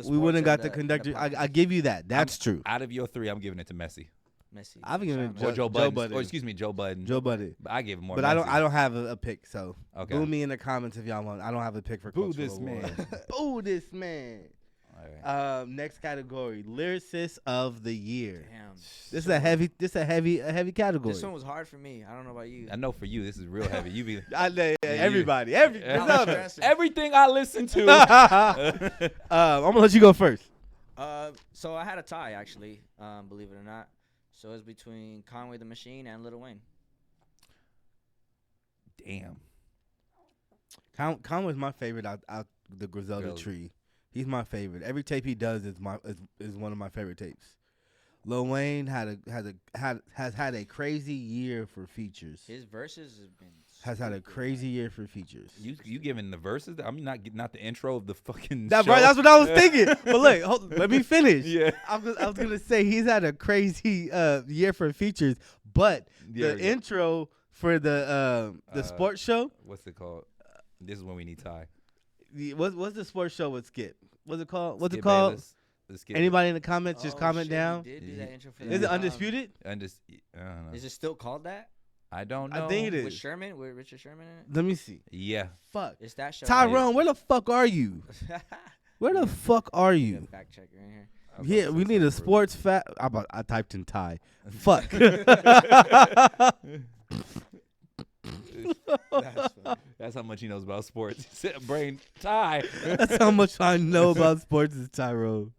we wouldn't have got the the conductor. I give you that. That's true. Out of your three, I'm giving it to Messi. Messi. I'm giving it Or Joe Budden. Budden. Or excuse me, Joe Budden. Joe Budden. But I gave him more. But Messi. I don't have a pick. So Okay. boo me in the comments if y'all want. I don't have a pick for Boo Cultural this Award. man. Boo this man. All right. Next category, lyricist of the year. Damn. This is a heavy category. This one was hard for me. I don't know about you. I know for you, this is real heavy. You be Everybody, everything I listen to. I'm gonna let you go first. So I had a tie, actually. Believe it or not. So it's between Conway the Machine and Lil Wayne. Damn. Conway's my favorite out the Griselda tree. He's my favorite. Every tape he does is one of my favorite tapes. Lil Wayne has had a crazy year for features. His verses has had a crazy year for features. You giving the verses? I mean, not the intro of the fucking. Right, show. that's what I was thinking. But look, let me finish. Yeah. I was gonna say he's had a crazy year for features, but the intro for the sports show. What's it called? This is when we need Ty. What's the sports show with Skip? What's it called? What's Skip it called? Bayless. Anybody in the comments, just comment down. He did do that intro for Is it Undisputed? I don't know. Is it still called that? I don't know. I think it is. With Sherman? With Richard Sherman in it? Let me see. Yeah. Fuck. It's that show. Tyrone, where the fuck are you? Where the fuck are you? Fact checker in here. Yeah, we need a sports fact. I typed in Ty. Fuck. That's how much he knows about sports. Brain Ty. That's how much I know about sports is Tyrone.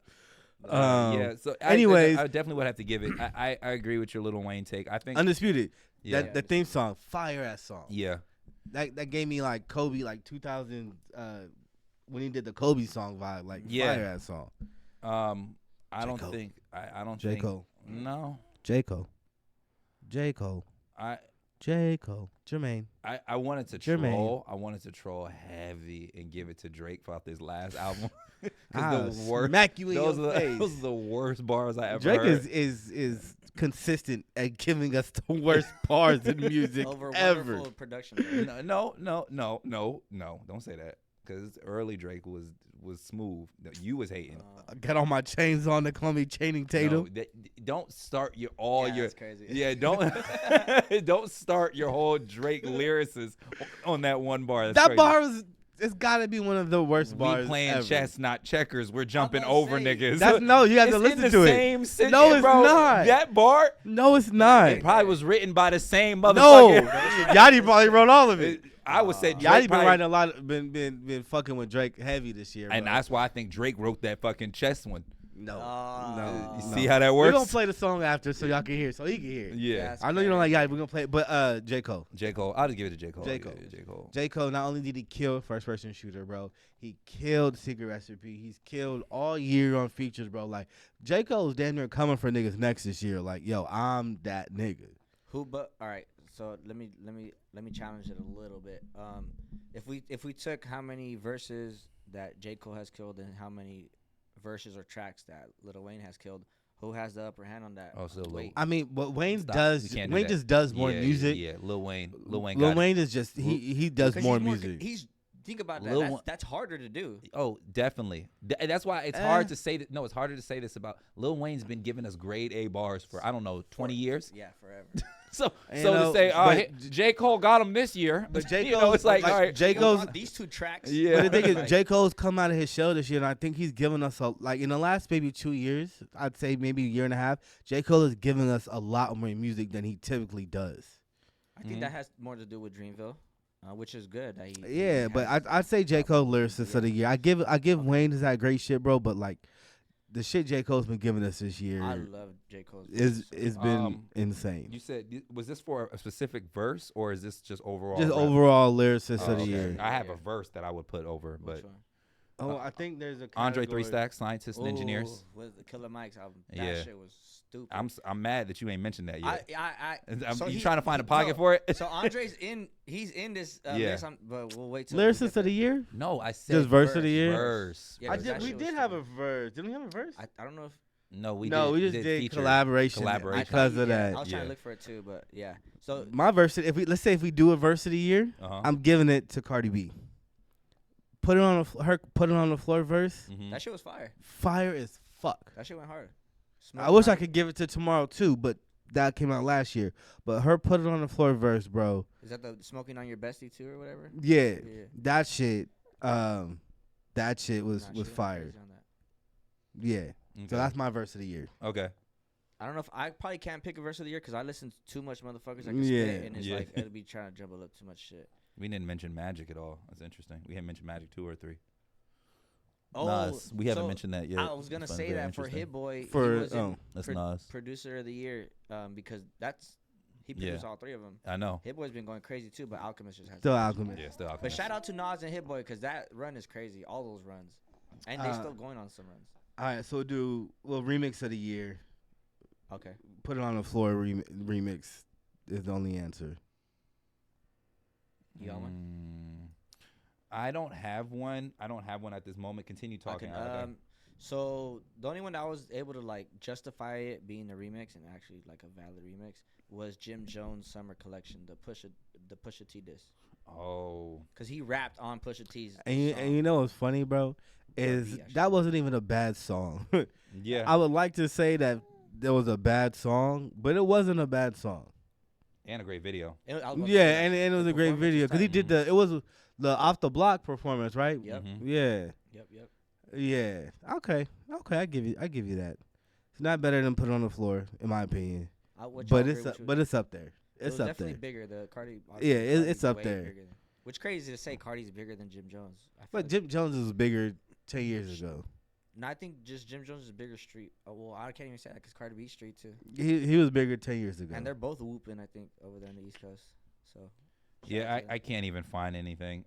Yeah. So, anyways, I definitely would have to give it. I agree with your Lil Wayne take. I think Undisputed. Yeah. That theme song, fire ass song. Yeah. That gave me like Kobe, like 2000 when he did the Kobe song vibe, like fire ass song. I don't J. think. I don't J. think. Cole. No. J. Cole. J. Cole. J. Cole. Jermaine. I wanted to Jermaine. troll. I wanted to troll heavy and give it to Drake for this last album. I'll smack you in your face. Those are the worst bars I ever Drake heard. is consistent at giving us the worst bars in music Over ever. wonderful production. No. Don't say that. Because early Drake was smooth. No, you was hating. I got all my chains on. They call me Chaining Tatum. No, don't start your That's crazy. Yeah, don't start your whole Drake lyricist on that one bar. That's that crazy. bar it's got to be one of the worst bars We playing ever. chess, not checkers. We're jumping over niggas. You have to listen to it. Same sentence, No, it's bro. not. That bar, No, it's not. it probably was written by the same No, motherfucker. Yachty probably wrote all of it. I would say Yachty Drake been probably, writing a lot. Been fucking with Drake heavy this year. and bro. that's why I think Drake wrote that fucking chess one. No. You see how that works? We're gonna play the song after so y'all can hear it, so he can hear it. Yeah. That's I know you don't like Yachty. We're gonna play it, but J. Cole. J. Cole. I'll just give it to J. Cole. J. Cole. Yeah, J. Cole. J. Cole, not only did he kill First Person Shooter, bro, he killed Secret Recipe. He's killed all year on features, bro. Like, J. Cole's damn near coming for niggas next this year. Like, yo, I'm that nigga. All right. So let me challenge it a little bit. If we took how many verses that J. Cole has killed and how many verses or tracks that Lil Wayne has killed, who has the upper hand on that? Oh, so Lil. I mean, what Wayne Stop. does, You can't do Wayne that. just does more Yeah, music. Yeah, Lil Wayne. Lil Wayne. Lil got Wayne is just he does Because more he's music. He's think about that. That's harder to do. Oh, definitely. That's why it's hard to say that. No, it's harder to say this about Lil Wayne's been giving us grade A bars for, I don't know, 20 years. Yeah, forever. So to say, all right, J. Cole got him this year. But J. Cole, it's like all right, J. Cole's these 2 tracks. Yeah. But the thing is, J. Cole's come out of his shell this year, and I think he's given us in the last maybe 2 years, I'd say maybe a year and a half, J. Cole is giving us a lot more music than he typically does. I think that has more to do with Dreamville, which is good. But I'd say J. Cole lyricist of the year. I give Wayne that great shit, bro. But like the shit J. Cole's been giving us this year, I love J. Cole's. It's been insane. You said, was this for a specific verse or is this just overall? Just overall lyricist of the year. I have a verse that I would put over, but. I think there's a Andre 3 Stacks, Scientists and Engineers. With the Killer Mike's album. That shit was stupid. I'm mad that you ain't mentioned that yet. So you trying to find a pocket for it? So Andre's he's in this list, but we'll wait till lyricist of the year? No, I said just verse of the year. Verse. Yeah, we did have a verse. Didn't we have a verse? I don't know if. No, we just did collaboration because of that. I was trying to look for it too, but yeah. So my verse, let's say if we do a verse of the year, I'm giving it to Cardi B. Put it on the floor verse. Mm-hmm. That shit was fire. Fire as fuck. That shit went hard. I wish I could give it to Tomorrow too, but that came out last year. But her put it on the floor verse, bro. Is that the Smoking on Your Bestie too or whatever? Yeah. That shit. That shit was fire. Yeah. Okay. So that's my verse of the year. Okay. I don't know if I probably can't pick a verse of the year because I listen to too much motherfuckers I can spit, and it's like it'll be trying to jumble up too much shit. We didn't mention Magic at all. That's interesting. We haven't mentioned Magic 2 or 3. Oh, Nas. We haven't mentioned that yet. I was gonna say that for Hit Boy. That's Nas. Producer of the year, because he produced all 3 of them. I know. Hit Boy's been going crazy too, but Alchemist just has still Alchemist. Yeah, still Alchemist. But shout out to Nas and Hit Boy because that run is crazy. All those runs, and they still going on some runs. All right, so remix of the year. Okay. Put it on the floor. Remix is the only answer. You got one? I don't have one. At this moment. Continue talking. So the only one that I was able to like justify it being a remix and actually like a valid remix was Jim Jones' Summer Collection, the Pusha T disc. Oh. Because he rapped on Pusha T's. And you know what's funny, bro? Is that wasn't even a bad song. Yeah. I would like to say that there was a bad song, but it wasn't a bad song. And a great video. And it was a great video because he did it was the Off the Block performance, right? Yep. Mm-hmm. Yeah. Yep. Yeah. Okay. I give you that. It's not better than Put It on the Floor, in my opinion. But it's up there. It's up definitely there. Bigger. The Cardi. Yeah, it's up there. Which crazy to say Cardi's bigger than Jim Jones. But Jim Jones was bigger 10 years ago. No, I think just Jim Jones is bigger street. Well, I can't even say that because Cardi B's street too. He was bigger 10 years ago. And they're both whooping, I think, over there on the East Coast. So. Yeah, I can't even find anything.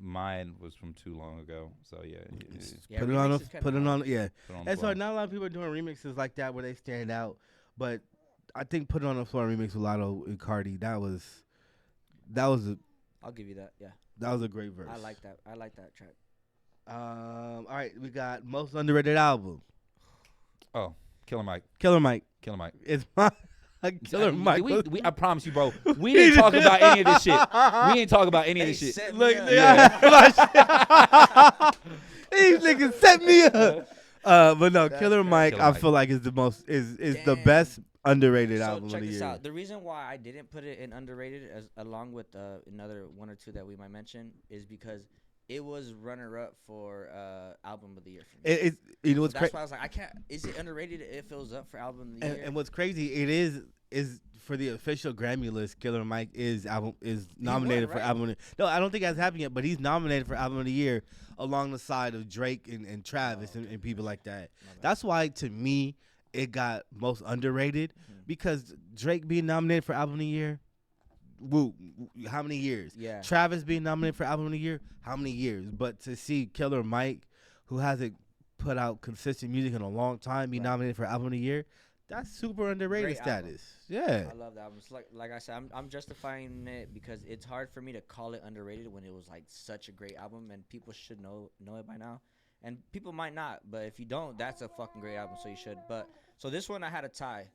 Mine was from too long ago. So yeah. Put it on. Yeah. And so not a lot of people are doing remixes like that where they stand out. But I think Put It on the Floor remix with Lotto and Cardi. That was I'll give you that. Yeah. That was a great verse. I like that track. All right, we got most underrated album. Oh, Killer Mike. It's my Killer Mike. I promise you, bro. We didn't talk about any of this shit. Look, these niggas set me up. But no, Killer Mike, I feel like is the best underrated album of the year. Check this out. The reason why I didn't put it in underrated along with another one or two that we might mention is because it was runner-up for album of the year. That's why I was like, I can't. Is it underrated? It fills up for album of the year. And what's crazy, it is for the official Grammy list. Killer Mike is nominated for album of the year. No, I don't think that's happened yet, but he's nominated for album of the year along the side of Drake and Travis and people like that. That's why, to me, it got most underrated because Drake being nominated for album of the year. Woo, how many years? Yeah. Travis being nominated for album of the year, how many years? But to see Killer Mike, who hasn't put out consistent music in a long time, be nominated for album of the year, that's super underrated status. Yeah. I love that album. It's like I said, I'm justifying it because it's hard for me to call it underrated when it was like such a great album and people should know it by now. And people might not, but if you don't, that's a fucking great album, so you should. But so this one I had a tie.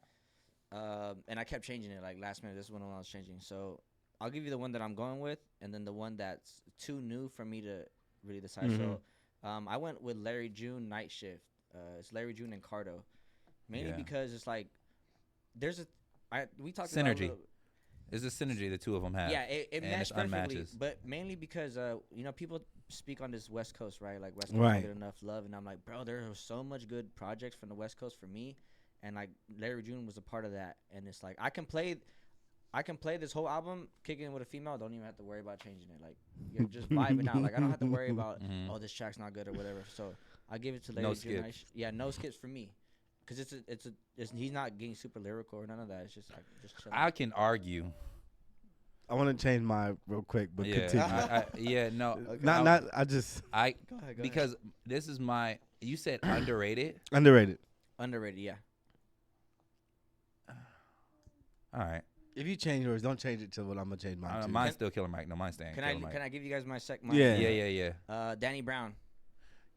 And I kept changing it like last minute. This is when I was changing. So I'll give you the one that I'm going with, and then the one that's too new for me to really decide. So, I went with Larry June, Night Shift. It's Larry June and Cardo, mainly because it's like there's we talked synergy. about There's a synergy the two of them have. Yeah, it matched perfectly. Unmatches. But mainly because people speak on this West Coast, right? Like West Coast don't get enough love, and I'm like, bro, there are so much good projects from the West Coast for me, and like Larry June was a part of that. And it's like I can play this whole album kicking with a female. Don't even have to worry about changing it. Like you're just vibing out. Like I don't have to worry about oh, this track's not good or whatever. So I give it to Larry June. No skips for me. Because he's not getting super lyrical or none of that. It's just like chilling. I can argue. I want to change mine real quick, but continue. Go ahead, because this is my. You said underrated. Underrated, yeah. All right. If you change yours, don't change it to what I'm gonna change mine. Mine's still Killer Mike. No, mine's staying. Can I give you guys my second? Yeah. Danny Brown.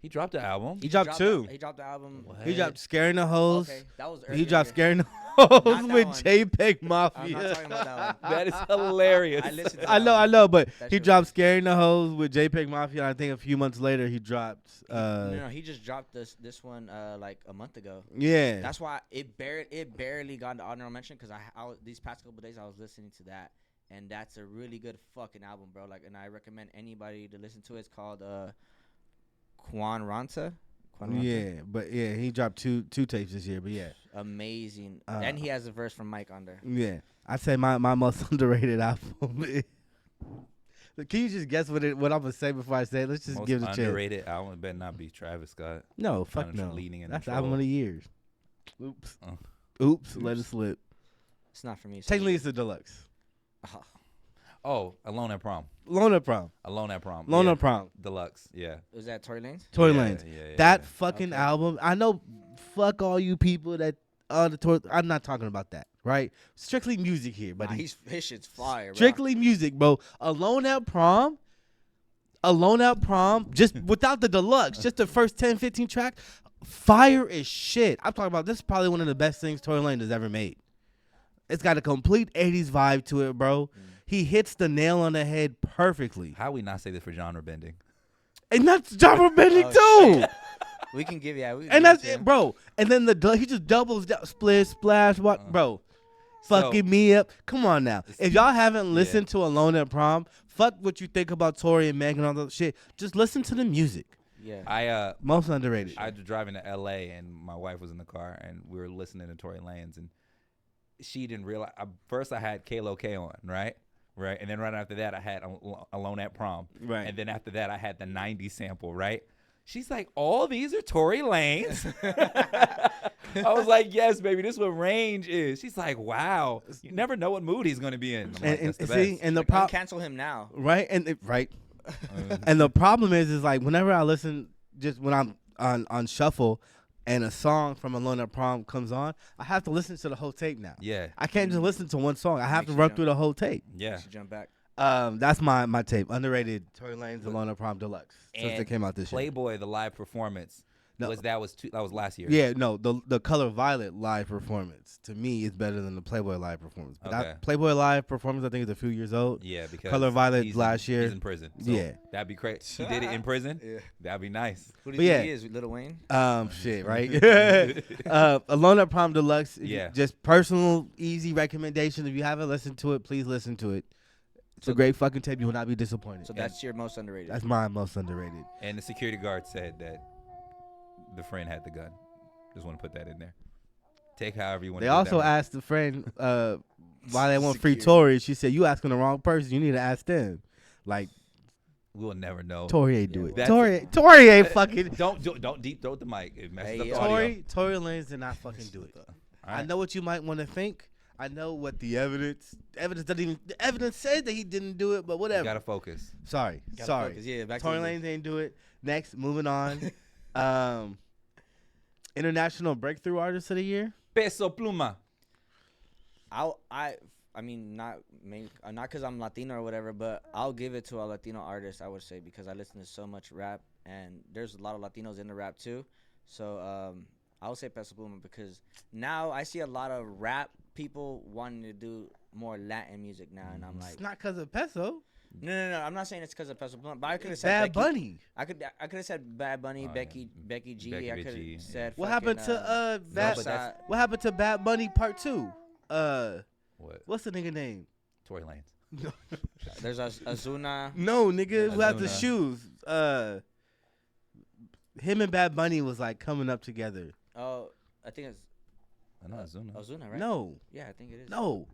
He dropped the album. He dropped two. He dropped the album. What? He dropped Scaring the Hoes. Okay, that was He dropped Scaring the Hoes with JPEG Mafia. I'm not talking about that one. That is hilarious. I listened to I know, but he dropped was Scaring the Hoes with JPEG Mafia. And I think a few months later he dropped. No, he just dropped this one like a month ago. Yeah. That's why it barely got into honorable mention because I these past couple days I was listening to that, and that's a really good fucking album, bro. Like, and I recommend anybody to listen to it. It's called Quan Ranta. Yeah, but yeah, he dropped two tapes this year. But yeah, amazing. And he has a verse from Mike on there. Yeah, I'd say my most underrated album. Can you just guess what I'm gonna say before I say it? Let's just give it a chance. Underrated album better not be Travis Scott. No, fuck no. That's the album of the year. Oops. Oops. Let it slip. It's not for me. Technically, it's a deluxe. Oh, Alone at Prom. Alone at Prom. Deluxe. Yeah. Was that Tory Lanez? Tory Lanez. That fucking album. I know. Fuck all you people that I'm not talking about that. Right? Strictly music here, but his shit's fire. Strictly music, bro. Alone at Prom. Just without the deluxe, just the first 10, 15 track. Fire as shit. I'm talking about this is probably one of the best things Tory Lanez has ever made. It's got a complete 80s vibe to it, bro. He hits the nail on the head perfectly. How we not say this for genre bending? And that's genre bending too. We can give and that's it, bro. And then he just doubles down, split, splash, bro. Fucking me up. Come on now. If y'all haven't listened to Alone at Prom, fuck what you think about Tory and Meg and all that shit. Just listen to the music. Yeah. Most underrated. I was driving to LA and my wife was in the car and we were listening to Tory Lanez and she didn't realize. First, I had K-Lo K on, right? And then right after that, I had Alone at Prom. Right. And then after that, I had the 90s sample, right? She's like, all these are Tory Lanez? I was like, yes, baby, this is what range is. She's like, wow. You never know what mood he's going to be in. I'm like, that's the best. And the cancel him now. Right? And and the problem is like whenever I listen, just when I'm on shuffle, and a song from Alone at Prom comes on, I have to listen to the whole tape now. Yeah. I can't just listen to one song. I have to run through the whole tape. Yeah. You should jump back. That's my tape. Underrated Tory Lanez Alone at Prom Deluxe. Since it came out this year. Playboy, the live performance. No. That was last year. Yeah, no, the Color Violet live performance to me is better than the Playboy live performance. But that Playboy live performance I think is a few years old. Yeah, because Color Violet last year. He's in prison. So that'd be crazy. He did it in prison. Yeah, that'd be nice. Who do you think he is? Lil Wayne? Shit, right? Alone at Prom Deluxe. Yeah, just personal, easy recommendation. If you haven't listened to it, please listen to it. It's a great fucking tape. You will not be disappointed. So that's your most underrated. That's my most underrated. And the security guard said that the friend had the gun. Just want to put that in there. Take however you want. They also asked the friend why they want free Tory. She said, "You asking the wrong person. You need to ask them." Like, we'll never know. Tory ain't do it. Tory ain't fucking. Don't deep throat the mic. It messes up the audio. Tory Lanez did not fucking do it. Right. I know what you might want to think. I know what the evidence doesn't even. The evidence says that he didn't do it, but whatever. You gotta focus. Sorry. Focus. Yeah, Tory Lanez ain't do it. Next, moving on. International Breakthrough Artist of the Year. Peso Pluma. I mean not because I'm Latino or whatever, but I'll give it to a Latino artist. I would say because I listen to so much rap and there's a lot of Latinos in the rap too. So I would say Peso Pluma because now I see a lot of rap people wanting to do more Latin music now, and I'm like, it's not because of Peso. No. I'm not saying it's because of Peso Pluma, but I could have said Bad Becky. Bunny. I could have said Bad Bunny, Becky G. Becky I could G, have said. What fucking, happened to What happened to Bad Bunny Part 2? What's the nigga name? Tory Lanez. There's Azuna. No, nigga, who has the Ozuna. shoes? Him and Bad Bunny was like coming up together. Oh, I think it's Ozuna, right? No, Yeah, I think it is. no.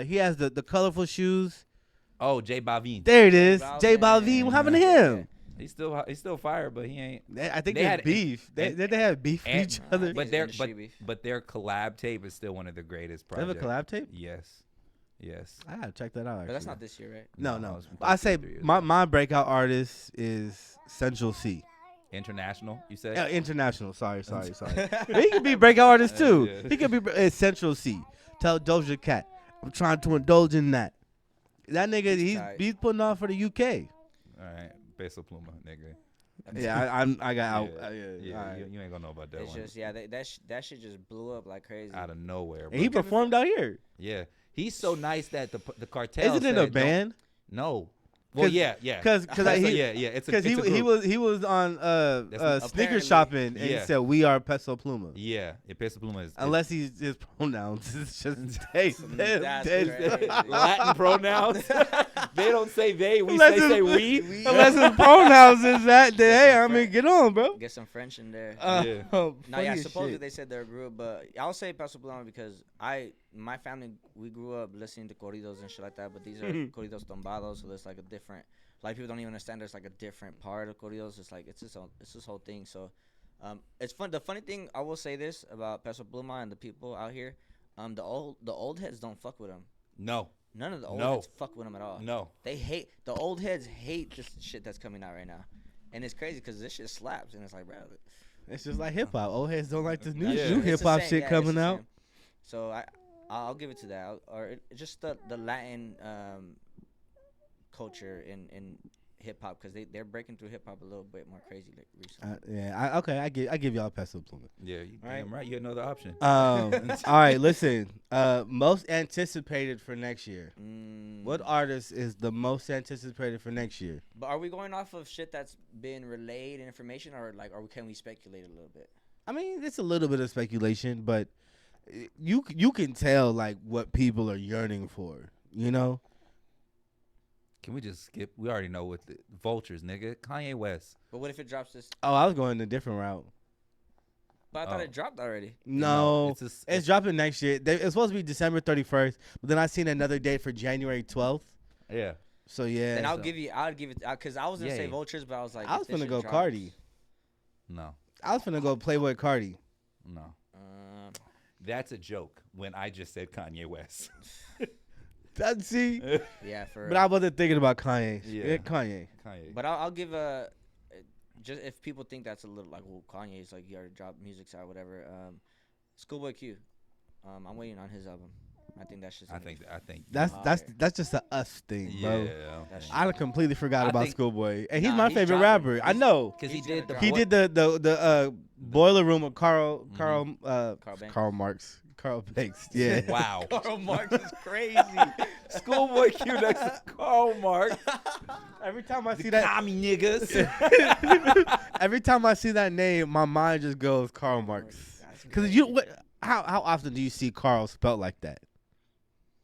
He has the colorful shoes. Oh, J Balvin. There it is. J Balvin. What happened to him? He's still fire, but he ain't. I think They they had had beef. They had beef with each other. But Industry their collab tape is still one of the greatest They have projects. a collab tape? Yes. I gotta check that out. Actually. But that's not this year, right? No. it's I say 3 years my breakout artist is Central C. International, you said? International. Sorry. He could be breakout artist too. Yeah. He could be Central C. Tell Doja Cat, I'm trying to indulge in that. That nigga, he's putting on for the UK. All right, Peso Pluma, nigga. Yeah, I got out. Yeah, you ain't gonna know about that It's one. just that shit just blew up like crazy. Out of nowhere. And he bro. performed out here. Yeah, he's so nice that the cartel. Isn't it a band? No. Well, yeah. Because it's a group. he was on sneaker apparently- shopping and he Yeah. said we are Peso Pluma. Yeah, Peso Pluma is Unless his pronouns is just That's crazy. Latin pronouns. They don't say they. We Unless say it's- we. Unless his pronouns is that. Hey, I mean, get on, bro. Get some French in there. Yeah. No, Funny yeah, as supposedly shit. they said they're a group, but I'll say Peso Pluma because my family, we grew up listening to corridos and shit like that, but these are corridos tumbados, so there's like a different, a lot of people don't even understand there's like a different part of corridos. It's like, it's this whole thing. So, it's fun. The funny thing, I will say this about Peso Pluma and the people out here, the old heads don't fuck with him. No. None of the old heads fuck with him at all. No. They hate, the old heads hate this shit that's coming out right now. And it's crazy because this shit slaps, and it's like, bro. It's just like hip hop. Old heads don't like this new Yeah. new It's hip the hop same, shit yeah, coming it's the out. same. So I'll give it to that. Just the Latin culture in hip hop, because they're breaking through hip hop a little bit more crazy like recently. I give y'all Peso Pluma. Yeah, you damn right. You had another option. All right, listen. Most anticipated for next year. What artist is the most anticipated for next year? But are we going off of shit that's been relayed in information, or can we speculate a little bit? I mean, it's a little bit of speculation, but you can tell like what people are yearning for. You know. Can we just skip? We already know what the vultures, nigga. Kanye West. But what if it drops this? Oh, I was going a different route. But I thought it dropped already. No, No, it's dropping next year. It's supposed to be December 31st, but then I seen another date for January 12th. Yeah. So yeah. Then I'll give it because I was gonna say vultures, but I was like, I was if this finna shit go drops- Cardi. No. I was finna go Playboy Cardi. No. That's a joke when I just said Kanye West. See. Yeah, for. But I wasn't thinking about Kanye. Yeah. Kanye. But I'll give a. Just if people think that's a little like, well, Kanye's like he already dropped music or whatever. Schoolboy Q. I'm waiting on his album. I think that's just. I think That's just a us thing, bro. Yeah. I completely forgot about Schoolboy, and he's Nah, my he's favorite dropping. rapper. I know. Because He's he did gonna He did the Boiler Room with Carl Banks. Karl Marx. Carl Banks. Yeah. Wow. Karl Marx is crazy. Schoolboy Q next to Karl Marx. Every time I see that, Commie niggas. every time I see that name, my mind just goes Karl Marx. Because how often do you see Carl spelled like that?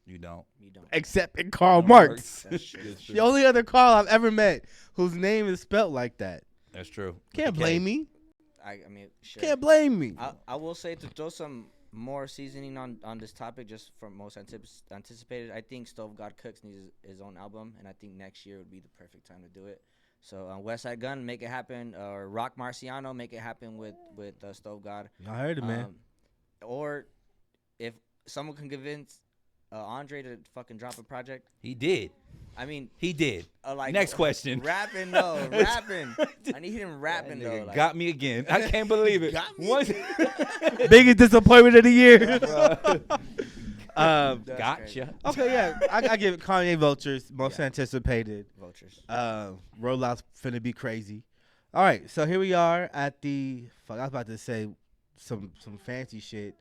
You don't. Except in Karl Marx. That's true. The only other Carl I've ever met whose name is spelled like that. That's true. Can't blame me. I mean, sure. Can't blame me. I will say, to throw some more seasoning on this topic, just for most anticipated, I think Stove God Cooks needs his own album, and I think next year would be the perfect time to do it. So West Side Gun, make it happen, or Rock Marciano, make it happen with Stove God. I heard it, man. Or if someone can convince Andre to fucking drop a project. He did. I mean, He did. like Next question. Rapping though, rapping. I need him rapping though. Like, Got me again. I can't believe it. Got me? Once- Biggest disappointment of the year. That's Gotcha. crazy. Okay, yeah. I give it Kanye Vultures, most anticipated. Vultures. Rollout's finna be crazy. All right, so here we are at the, I was about to say some fancy shit.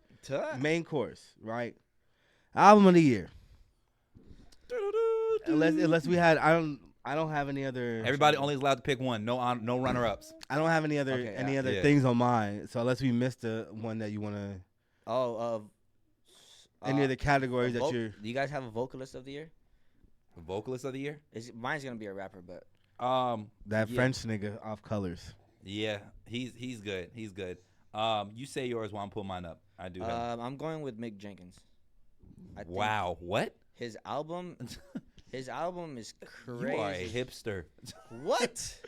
Main course, right? Album of the year. Unless we had, I don't have any other. Everybody only is allowed to pick one. No runner-ups. I don't have any other things on mine. So unless we missed the one that you want to. Any other categories that you're. Do you guys have a vocalist of the year? The vocalist of the year? Mine's gonna be a rapper, but that French nigga off Colors. Yeah, he's good. He's good. You say yours while I'm pulling mine up. I do. I'm going with Mick Jenkins. Wow, what? His album is crazy. You are a hipster. What?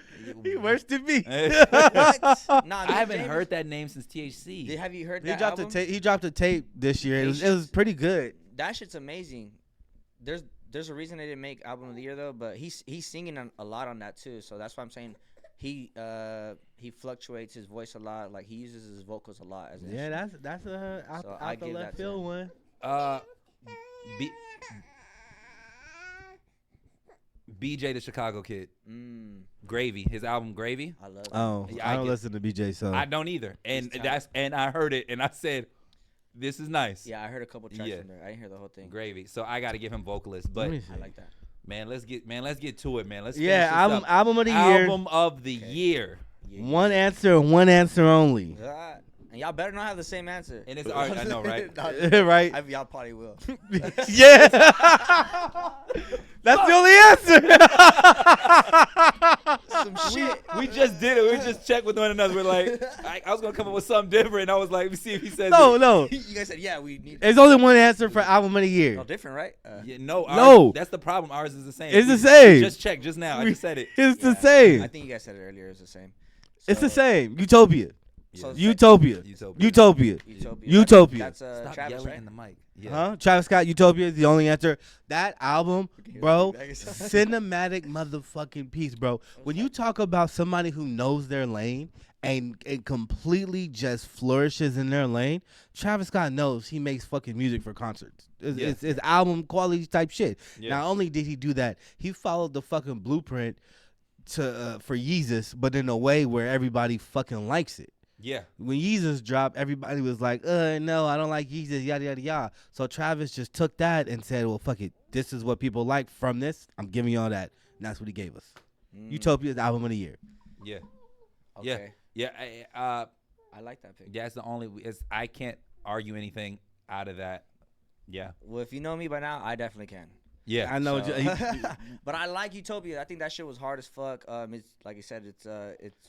He worse than me. I haven't heard that name since THC. Have you heard that album? He dropped a tape this year. It was pretty good. That shit's amazing. There's a reason they didn't make album of the year though, but he's singing a lot on that too. So that's why I'm saying he fluctuates his voice a lot. Like he uses his vocals a lot. That's a out the left field one. BJ the Chicago Kid. Gravy. His album Gravy. I love it. Oh, I don't listen to BJ, so I don't either. And I heard it and I said, this is nice. Yeah, I heard a couple tracks from there. I didn't hear the whole thing. Gravy. So I got to give him vocalist, but I like that. Man, let's get to it, man. Let's album of the year. Album of the year. One answer and one answer only. And y'all better not have the same answer. And it's I know, right? Right? Y'all probably will. Yeah. That's the only answer. Some shit. We just did it. We just checked with one another. We're like, I was going to come up with something different. I was like, let me see if he says No. You guys said, yeah, we need. There's only one answer for album of the year. No, different, right? No. That's the problem. Ours is the same. It's the same. Just checked just now. I just said it. It's the same. I think you guys said it earlier. It's the same. It's the same. Utopia. So Utopia. That's Stop Travis, yelling right? in the mic. Yeah. Huh? Travis Scott, Utopia is the only answer. That album, bro, cinematic motherfucking piece, bro. When you talk about somebody who knows their lane and completely just flourishes in their lane, Travis Scott knows he makes fucking music for concerts. It's album quality type shit. Yeah. Not only did he do that, he followed the fucking blueprint for Yeezus, but in a way where everybody fucking likes it. Yeah. When Yeezus dropped, everybody was like, no, I don't like Yeezus, yada, yada, yada. So Travis just took that and said, well, fuck it. This is what people like from this. I'm giving y'all that. And that's what he gave us. Utopia's album of the year. Yeah. Okay. Yeah. I like that pick. Yeah, it's the only. I can't argue anything out of that. Yeah. Well, if you know me by now, I definitely can. Yeah, I know. But I like Utopia. I think that shit was hard as fuck. It's like I said, it's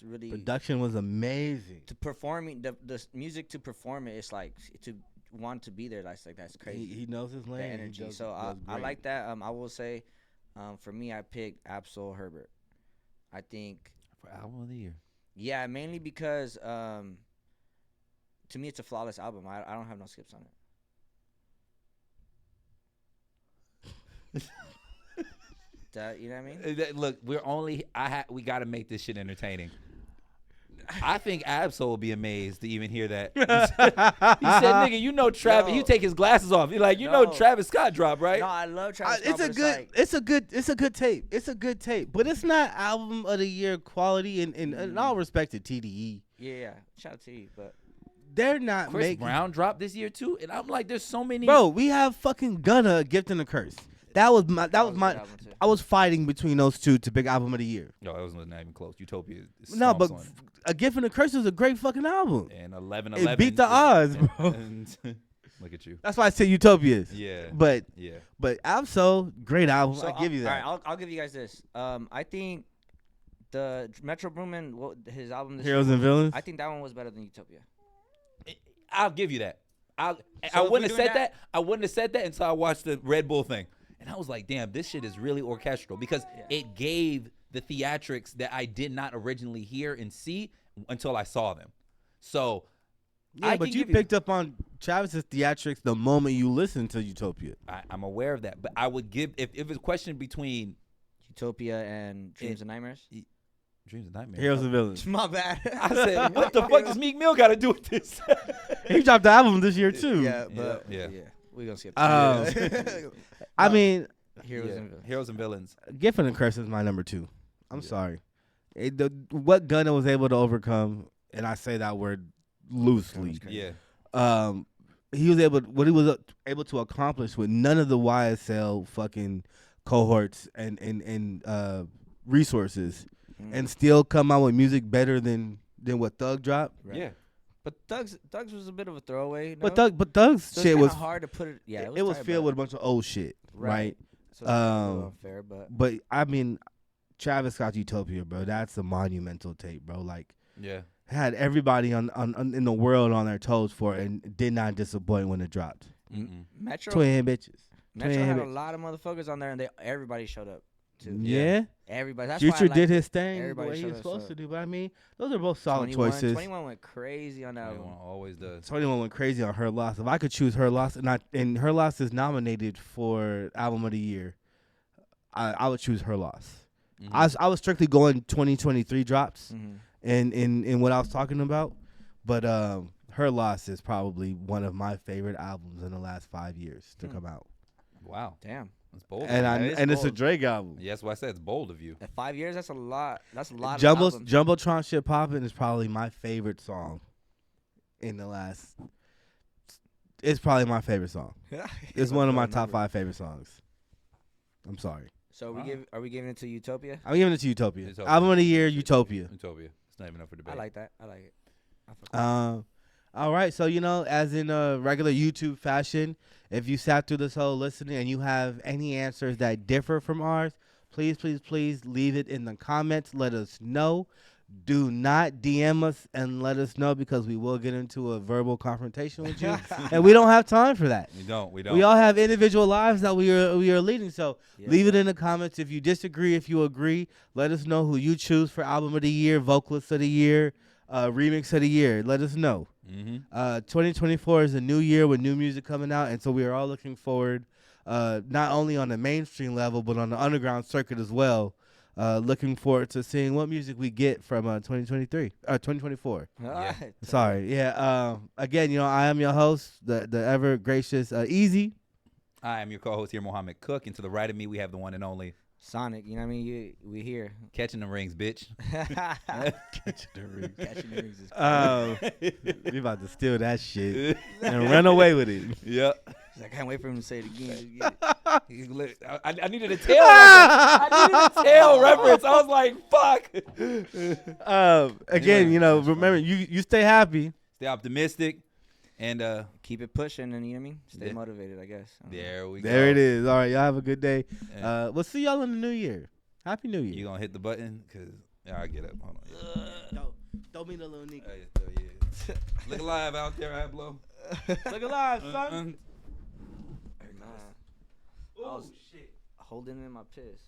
really production was amazing. To performing the music to perform it, it's like to want to be there. That's crazy. He knows his lane. The energy. So I like that. I will say, for me, I picked Absol Herbert. I think for album of the year. Yeah, mainly because to me it's a flawless album. I don't have no skips on it. You know what I mean? Look, we got to make this shit entertaining. I think Absol will be amazed to even hear that. He said, "Nigga, you know Travis." You take his glasses off. You're like, you know Travis Scott dropped, right? No, I love Travis Scott. It's a good tape. It's a good tape, but it's not album of the year quality. In all respect to TDE. Yeah. Shout out to you, but they're not. Chris Brown dropped this year too, and I'm like, there's so many. Bro, we have fucking Gunna, A Gift and a Curse. That was my. I was fighting between those two to pick album of the year. No, that was not even close. Utopia. No, but A Gift and a Curse is a great fucking album. And 11. It beat the odds, bro. Look at you. That's why I say Utopia. Yeah. But Absol, great album. So I give you that. All right, I'll give you guys this. I think the Metro Boomin, his album this Heroes year, and Villains. I think that one was better than Utopia. I'll give you that. I wouldn't have said that. I wouldn't have said that until I watched the Red Bull thing. And I was like, damn, this shit is really orchestral because it gave the theatrics that I did not originally hear and see until I saw them. So, but you picked up on Travis's theatrics the moment you listened to Utopia. I'm aware of that. But I would give, if it's a question between Utopia and Dreams and Nightmares. Dreams and Nightmares. Heroes and Villains. My bad. I said, what the fuck does Meek Mill got to do with this? He dropped the album this year, too. Yeah, but we're going to skip that. I mean, Heroes and Villains. Gift and a Curse is my number 2. I'm sorry. What Gunna was able to overcome, and I say that word loosely. Yeah. he was able to accomplish with none of the YSL fucking cohorts and resources, and still come out with music better than what Thug dropped. Right. Yeah. But Thug's was a bit of a throwaway. No? But Thug's so shit was hard to put it. Yeah, it was filled with a bunch of old shit, right? So it's unfair, but I mean, Travis Scott's Utopia, bro. That's a monumental tape, bro. Like, yeah, had everybody on in the world on their toes for it, and did not disappoint when it dropped. Metro Twin bitches. Metro had a lot of motherfuckers on there, and everybody showed up. Too. Yeah, everybody. That's Future why did his thing the way way he was supposed to up. do. But I mean, those are both solid choices. 21 went crazy on that album. 21 always does. 21 went crazy on Her Loss. If I could choose Her Loss, and Her Loss is nominated for Album of the Year, I would choose Her Loss. I was strictly going 2023 drops, in what I was talking about, but Her Loss is probably one of my favorite albums in the last 5 years to come out. Wow, damn. That's bold. And it's a Drake album. Yeah, that's why I said it's bold of you. At 5 years, that's a lot. That's a lot. Jumbotron Shit Poppin' is probably my favorite song in the last. It's probably my favorite song. It's one of my top 5 favorite songs. I'm sorry. So are we giving it to Utopia? I'm giving it to Utopia. Album of the Year, Utopia. Utopia. It's not even up for debate. I like that. I like it. All right, so as in a regular YouTube fashion, if you sat through this whole listening and you have any answers that differ from ours, please leave it in the comments. Let us know. Do not DM us and let us know, because we will get into a verbal confrontation with you, and we don't have time for that. We don't. We all have individual lives that we are leading. So leave it in the comments. If you disagree, if you agree, let us know who you choose for Album of the Year, Vocalist of the Year, Remix of the Year. Let us know. 2024 is a new year with new music coming out, and so we are all looking forward, not only on the mainstream level but on the underground circuit as well. Looking forward to seeing what music we get from 2024. Yeah. Sorry, yeah. Again, I am your host, the ever gracious Eazy. I am your co-host here, Mohammed Cook, and to the right of me we have the one and only Sonic. You know what I mean? We here. Catching the rings, bitch. Catching the rings. Catching the rings is we about to steal that shit and run away with it. Yep. I can't wait for him to say it again. I needed a tail reference. I needed a tail reference. I was like, fuck. Again, remember, you stay happy. Stay optimistic. And keep it pushing, and you know what I mean? Stay motivated, I guess. There we go. There it is. All right, y'all have a good day. We'll see y'all in the new year. Happy New Year. You gonna hit the button? Cause I get up. Hold on. Don't be the little nigga. Yeah. Look alive out there, I blow. Look alive, son. Nah. Oh shit! Holding in my piss.